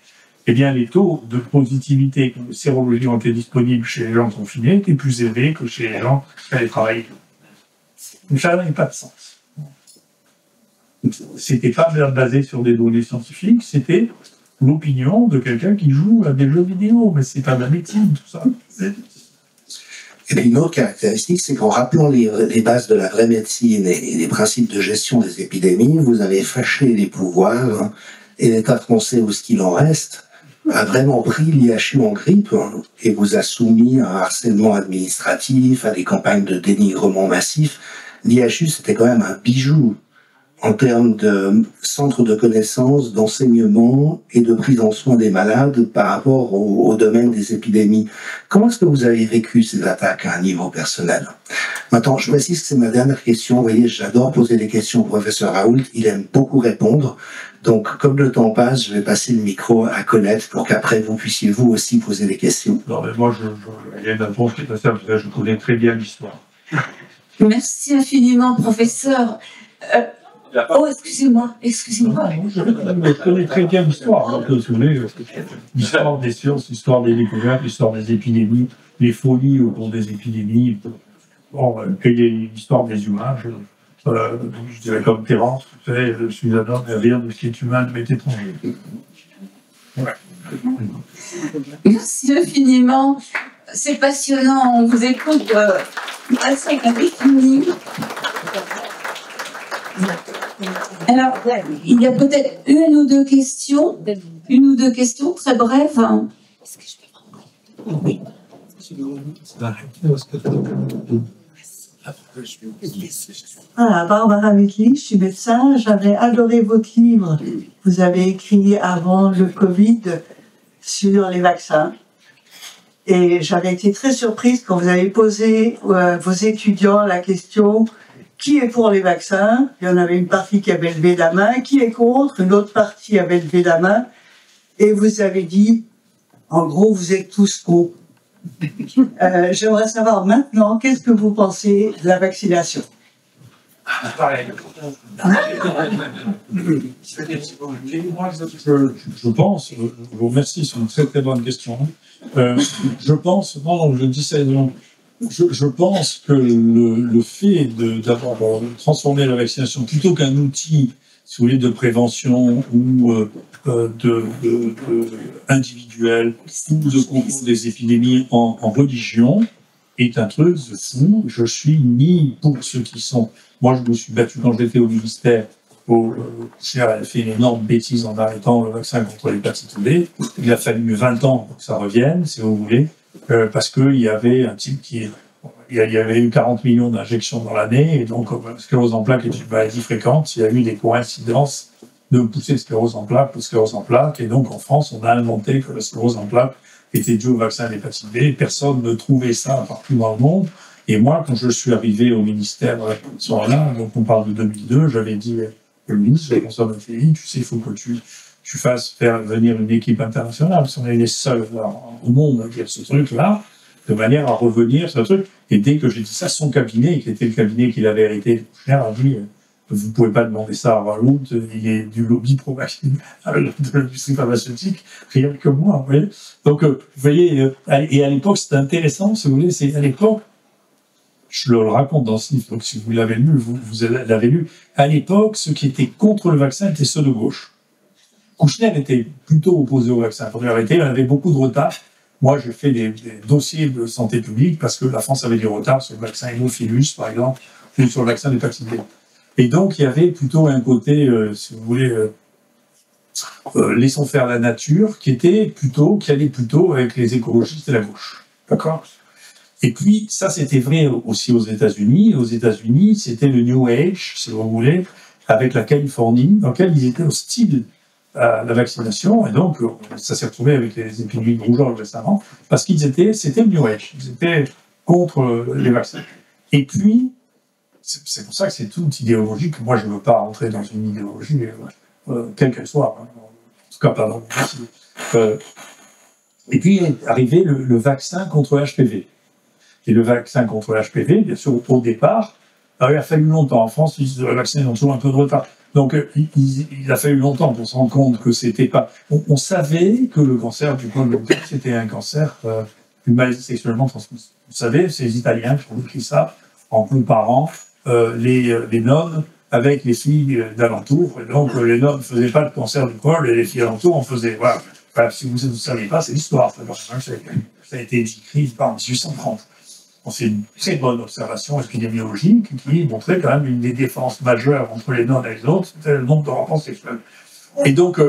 Eh bien, les taux de positivité quand les sérologies ont été disponibles chez les gens confinés étaient plus élevés que chez les gens qui allaient travailler. Donc, ça n'avait pas de sens. C'était pas basé sur des données scientifiques, c'était l'opinion de quelqu'un qui joue à des jeux vidéo, mais c'est pas de la médecine, tout ça. Et puis une autre caractéristique, c'est qu'en rappelant les bases de la vraie médecine et les principes de gestion des épidémies, vous avez fâché les pouvoirs, hein, et l'État français, ou ce qu'il en reste, a vraiment pris l'IHU en grippe, hein, et vous a soumis à un harcèlement administratif, à des campagnes de dénigrement massif. L'IHU, c'était quand même un bijou. en termes de centre de connaissances, d'enseignement et de prise en soin des malades par rapport au domaine des épidémies. Comment est-ce que vous avez vécu ces attaques à un niveau personnel? Maintenant, je précise que c'est ma dernière question. Vous voyez, j'adore poser des questions au professeur Raoult. Il aime beaucoup répondre. Donc, comme le temps passe, je vais passer le micro à Colette pour qu'après, vous puissiez vous aussi poser des questions. Non, mais moi, il y a une réponse qui est assez simple, parce que je connais très bien l'histoire. Merci infiniment, professeur. Oh, excusez-moi. Je connais très bien l'histoire. Donc, si vous voulez, l'histoire des sciences, l'histoire des découvertes, l'histoire des épidémies, les folies autour des épidémies. Bon, qu'il y ait l'histoire des humains, je dirais comme Terence, vous savez, je suis un homme et rien de ce qui est humain ne m'est étranger. Ouais. Merci infiniment. C'est passionnant. On vous écoute assez avec fini. Alors, il y a peut-être une ou deux questions très brèves. Est-ce que je peux prendre? Oui. Barbara Metli, je suis médecin. J'avais adoré votre livre. Vous avez écrit avant le Covid sur les vaccins. Et j'avais été très surprise quand vous avez posé vos étudiants la question qui est pour les vaccins? Il y en avait une partie qui avait levé la main. Qui est contre? Une autre partie avait levé la main. Et vous avez dit, en gros, vous êtes tous cons. J'aimerais savoir maintenant, qu'est-ce que vous pensez de la vaccination? Je pense, je vous remercie, c'est une très très bonne question. Je pense, non, je dis ça, non. Je pense que le fait d'avoir transformé la vaccination plutôt qu'un outil, si vous voulez, de prévention ou individuel ou de contrôle des épidémies en religion est un truc de fou. Je suis ni pour ceux qui sont... Moi, je me suis battu quand j'étais au ministère. J'ai fait une énorme bêtise en arrêtant le vaccin contre l'hépatite B. Il a fallu 20 ans pour que ça revienne, si vous voulez, parce qu'il y avait un type qui... Il y avait eu 40 millions d'injections dans l'année, et donc sclérose en plaques est une maladie fréquente. Il y a eu des coïncidences de pousser de sclérose en plaques, et donc en France, on a inventé que la sclérose en plaques était due au vaccin de l'hépatite B. Personne ne trouvait ça partout dans le monde. Et moi, quand je suis arrivé au ministère ce soir-là, donc on parle de 2002, j'avais dit au ministre, François Mattei, tu sais, il faut que tu fasses faire venir une équipe internationale, parce qu'on est les seuls au monde à dire ce truc-là, de manière à revenir sur le truc. Et dès que j'ai dit ça, son cabinet, qui était le cabinet qu'il avait hérité de Kouchner, a dit vous ne pouvez pas demander ça à Raoult, il est du lobby pro-vaccin de l'industrie pharmaceutique, rien que moi, vous voyez. Donc, vous voyez, et à l'époque, c'était intéressant, si vous voulez, c'est à l'époque, je le raconte dans ce livre, donc si vous l'avez lu, vous l'avez lu, à l'époque, ceux qui étaient contre le vaccin étaient ceux de gauche. Kouchner était plutôt opposé au vaccin. Pour l'arrêter, il avait beaucoup de retard. Moi, j'ai fait des dossiers de santé publique parce que la France avait du retard sur le vaccin Hémophilus, par exemple, ou sur le vaccin d'hépatite B. Et donc, il y avait plutôt un côté, si vous voulez, laissons faire la nature, qui allait plutôt avec les écologistes et la gauche. D'accord? Et puis, ça, c'était vrai aussi aux États-Unis. Aux États-Unis, c'était le New Age, si vous voulez, avec la Californie, dans lequel ils étaient hostiles à la vaccination. Et donc, ça s'est retrouvé avec les épidémies de rougeole récemment, parce c'était le New Age. Ils étaient contre les vaccins. Et puis, c'est pour ça que c'est toute idéologique. Moi, je ne veux pas rentrer dans une idéologie, quelle qu'elle soit. En tout cas, pas dans le monde. Et puis, est arrivé le vaccin contre l'HPV. Et le vaccin contre l'HPV, bien sûr, au départ, alors il a fallu longtemps. En France, les vaccins ont toujours un peu de retard. Donc, il a fallu longtemps pour se rendre compte que c'était pas... On savait que le cancer du col de l'utérus, c'était un cancer, une maladie sexuellement transmise. Vous savez, c'est les Italiens qui ont écrit ça en comparant les nonnes avec les filles d'alentour. Et donc, les nonnes ne faisaient pas le cancer du col et les filles d'alentour en faisaient. Voilà. Enfin, si vous ne savez pas, c'est l'histoire. Ça a été écrit en 1830. C'est une très bonne observation épidémiologique qui montrait quand même une des différences majeures entre les nonnes et les autres, c'était le nombre de rapports sexuels. Et donc,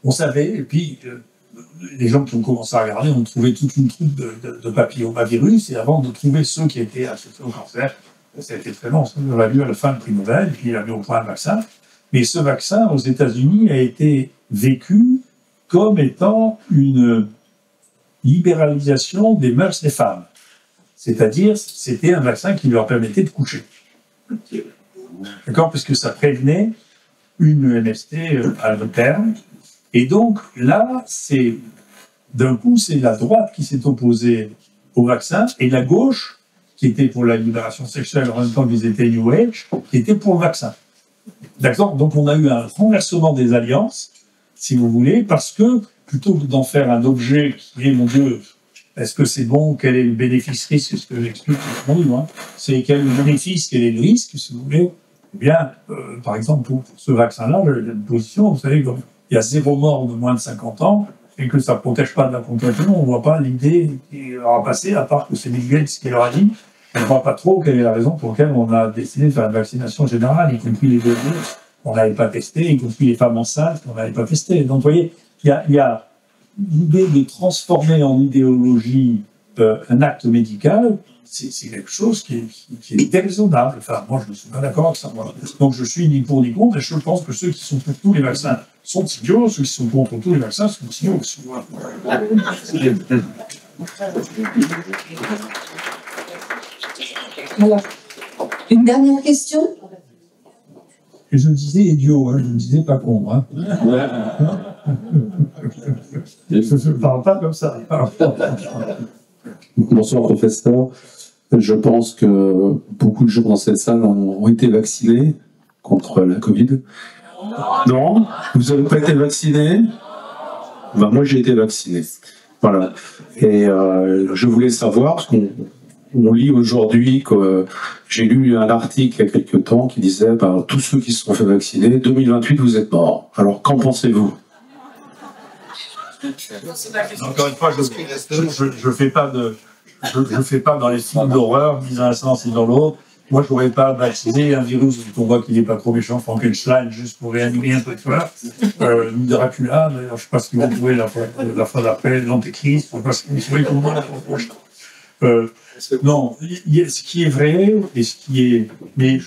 on savait, et puis les gens qui ont commencé à regarder ont trouvé toute une troupe de papillomavirus, et avant de trouver ceux qui étaient associés au cancer, Ça a été très long, ça a lu à la fin le prix Nobel, et puis il a mis au point un vaccin. Mais ce vaccin, aux États-Unis, a été vécu comme étant une libéralisation des mœurs des femmes. C'est-à-dire, c'était un vaccin qui leur permettait de coucher. D'accord? Parce que ça prévenait une MST à long terme. Et donc, là, d'un coup, c'est la droite qui s'est opposée au vaccin, et la gauche, qui était pour la libération sexuelle en même temps qu'ils étaient New Age, qui était pour le vaccin. D'accord? Donc, on a eu un renversement des alliances, si vous voulez, parce que, plutôt que d'en faire un objet qui est, mon Dieu, est-ce que c'est bon, quel est le bénéfice-risque, c'est ce que j'explique tout le monde, c'est quel est le bénéfice, quel est le risque, si vous voulez. Eh bien, par exemple, pour ce vaccin-là, une position, vous savez, il y a 0 mort de moins de 50 ans, et que ça ne protège pas de la contagion, on ne voit pas l'idée qui leur a passé, à part que c'est Bill Gates qui leur a dit. On ne voit pas trop quelle est la raison pour laquelle on a décidé de faire une vaccination générale, y compris les bébés, on n'avait pas testé, y compris les femmes enceintes, on n'avait pas testé. Donc, vous voyez, il y a l'idée de transformer en idéologie un acte médical, c'est quelque chose qui est déraisonnable. Enfin, moi, je ne suis pas d'accord avec ça. Voilà. Donc, je suis ni pour ni contre, et je pense que ceux qui sont pour tous les vaccins sont idiots, ceux qui sont contre tous les vaccins sont idiots. Alors, une dernière question? Et je disais idiot, hein, je ne disais pas con. Hein. Je ne parle pas comme ça. Bonsoir, professeur. Je pense que beaucoup de gens dans cette salle ont été vaccinés contre la Covid. Non? Vous n'avez pas été vacciné? Ben, moi, j'ai été vacciné. Voilà. Et je voulais savoir, parce qu'on lit aujourd'hui que j'ai lu un article il y a quelques temps qui disait ben, tous ceux qui se sont fait vacciner, 2028, vous êtes morts. Alors, qu'en pensez-vous? Encore une fois, je fais pas dans les films d'horreur, ni dans un sens ni dans l'autre. Moi, je n'aurais pas vacciné un virus dont on voit qu'il n'est pas trop méchant, Frankenstein, juste pour réanimer un peu de fois. Ni Dracula, d'ailleurs, je ne sais pas ce qu'ils vont trouver la fois d'après, l'Antéchrist, je ne sais pas ce qu'ils vont trouver comme moi la fois prochaine. Non, ce qui est vrai, et ce qui est... Mais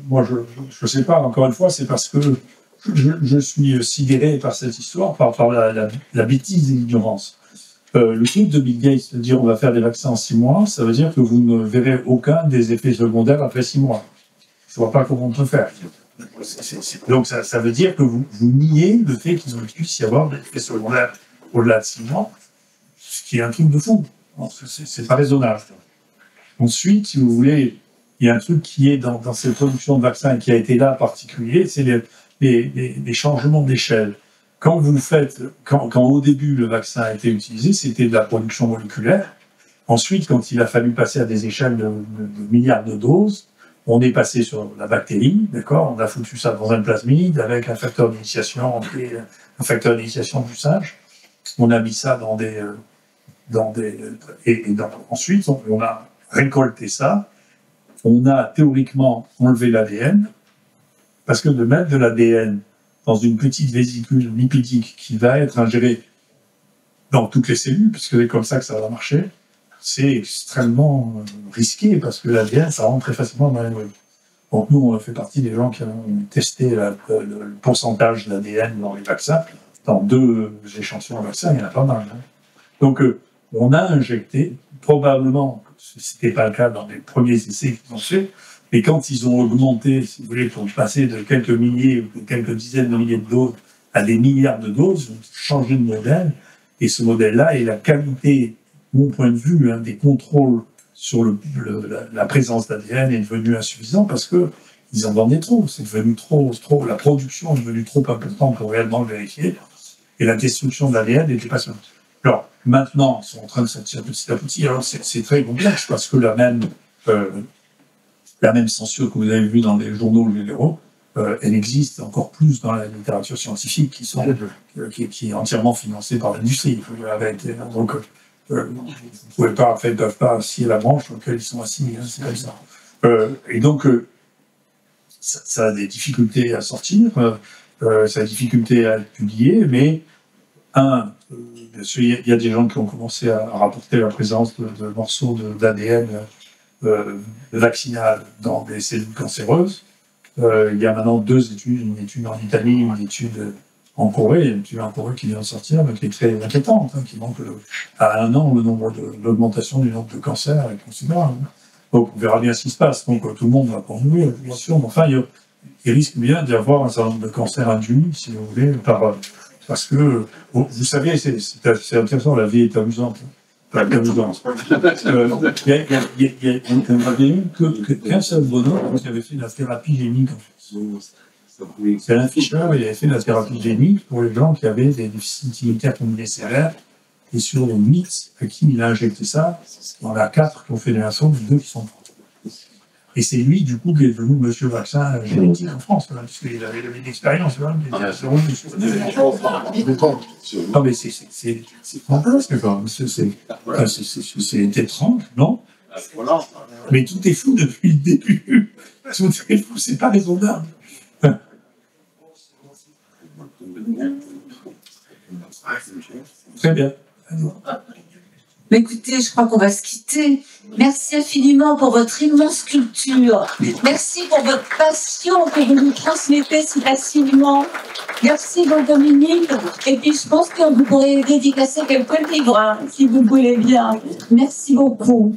moi, je ne sais pas, encore une fois, c'est parce que je suis sidéré par cette histoire, par la bêtise et l'ignorance. Le truc de Bill Gates de dire on va faire des vaccins en 6 mois, ça veut dire que vous ne verrez aucun des effets secondaires après 6 mois. Je ne vois pas comment on peut faire. Donc ça veut dire que vous niez le fait qu'il puisse y avoir des effets secondaires au-delà de 6 mois, ce qui est un truc de fou. C'est pas raisonnable. Ensuite, si vous voulez, il y a un truc qui est dans cette production de vaccins qui a été là particulier, c'est les changements d'échelle. Quand au début le vaccin a été utilisé, c'était de la production moléculaire. Ensuite, quand il a fallu passer à des échelles de milliards de doses, on est passé sur la bactérie, d'accord? On a foutu ça dans un plasmide avec un facteur d'initiation et un facteur d'initiation du singe. On a mis ça ensuite, on a récolté ça. On a théoriquement enlevé l'ADN, parce que de mettre de l'ADN dans une petite vésicule lipidique qui va être ingérée dans toutes les cellules, puisque c'est comme ça que ça va marcher, c'est extrêmement risqué, parce que l'ADN, ça rentre très facilement dans les noyaux. Donc nous, on fait partie des gens qui ont testé le pourcentage d'ADN dans les vaccins. Dans 2 échantillons de vaccins, il y en a pas mal. Hein. Donc on a injecté, probablement, ce n'était pas le cas dans les premiers essais qu'ils ont fait, mais quand ils ont augmenté, si vous voulez, pour passer de quelques milliers ou quelques dizaines de milliers de doses à des milliards de doses, ils ont changé de modèle. Et ce modèle-là, et la qualité, mon point de vue, des contrôles sur la présence d'ADN est devenue insuffisant parce que ils en vendaient trop. C'est devenu trop. La production est devenue trop importante pour réellement le vérifier. Et la destruction de l'ADN n'était pas suffisante. Alors, maintenant, ils sont en train de sortir petit à petit. Alors, c'est très complexe parce que la même censure que vous avez vue dans les journaux généraux, elle existe encore plus dans la littérature scientifique qui est entièrement financée par l'industrie. Donc, vous ne peuvent pas scier la branche sur laquelle ils sont assis, hein, c'est comme ça. Et donc, ça a des difficultés à sortir, ça a des difficultés à être publié, mais bien sûr, il y a des gens qui ont commencé à rapporter la présence de morceaux d'ADN vaccinale dans les cellules cancéreuses. Il y a maintenant 2 études, une étude en Italie, une étude en Corée, une étude en Corée qui vient de sortir, mais qui est très inquiétante, hein, qui montre à 1 an l'augmentation du nombre de cancers est considérable. Donc on verra bien ce qui se passe. Donc tout le monde va pas mourir, bien sûr, mais enfin il risque bien d'y avoir un certain nombre de cancers induits, si vous voulez, parce que vous savez, c'est intéressant, la vie est amusante. On n'avait eu qu'un seul bonhomme qui avait fait de la thérapie génique en France. C'est Alain Fischer, il avait fait de la thérapie génique pour les gens qui avaient des déficits immunitaires combinés sévères. Et sur les 8 à qui il a injecté ça, il y en a 4 qui ont fait des insuffisance, 2 qui sont morts. Et c'est lui, du coup, qui est devenu monsieur vaccin génétique en France, parce qu'il avait une expérience. Non, mais c'est fantastique, quand même. C'est étrange, non? Mais tout est fou depuis le début. Tout est fou, c'est pas raisonnable. Très bien. Mais écoutez, je crois qu'on va se quitter. Merci infiniment pour votre immense culture. Merci pour votre passion que vous nous transmettez si facilement. Merci, bon Dominique. Et puis, je pense que vous pourrez dédicacer quelques livres, hein, si vous voulez bien. Merci beaucoup.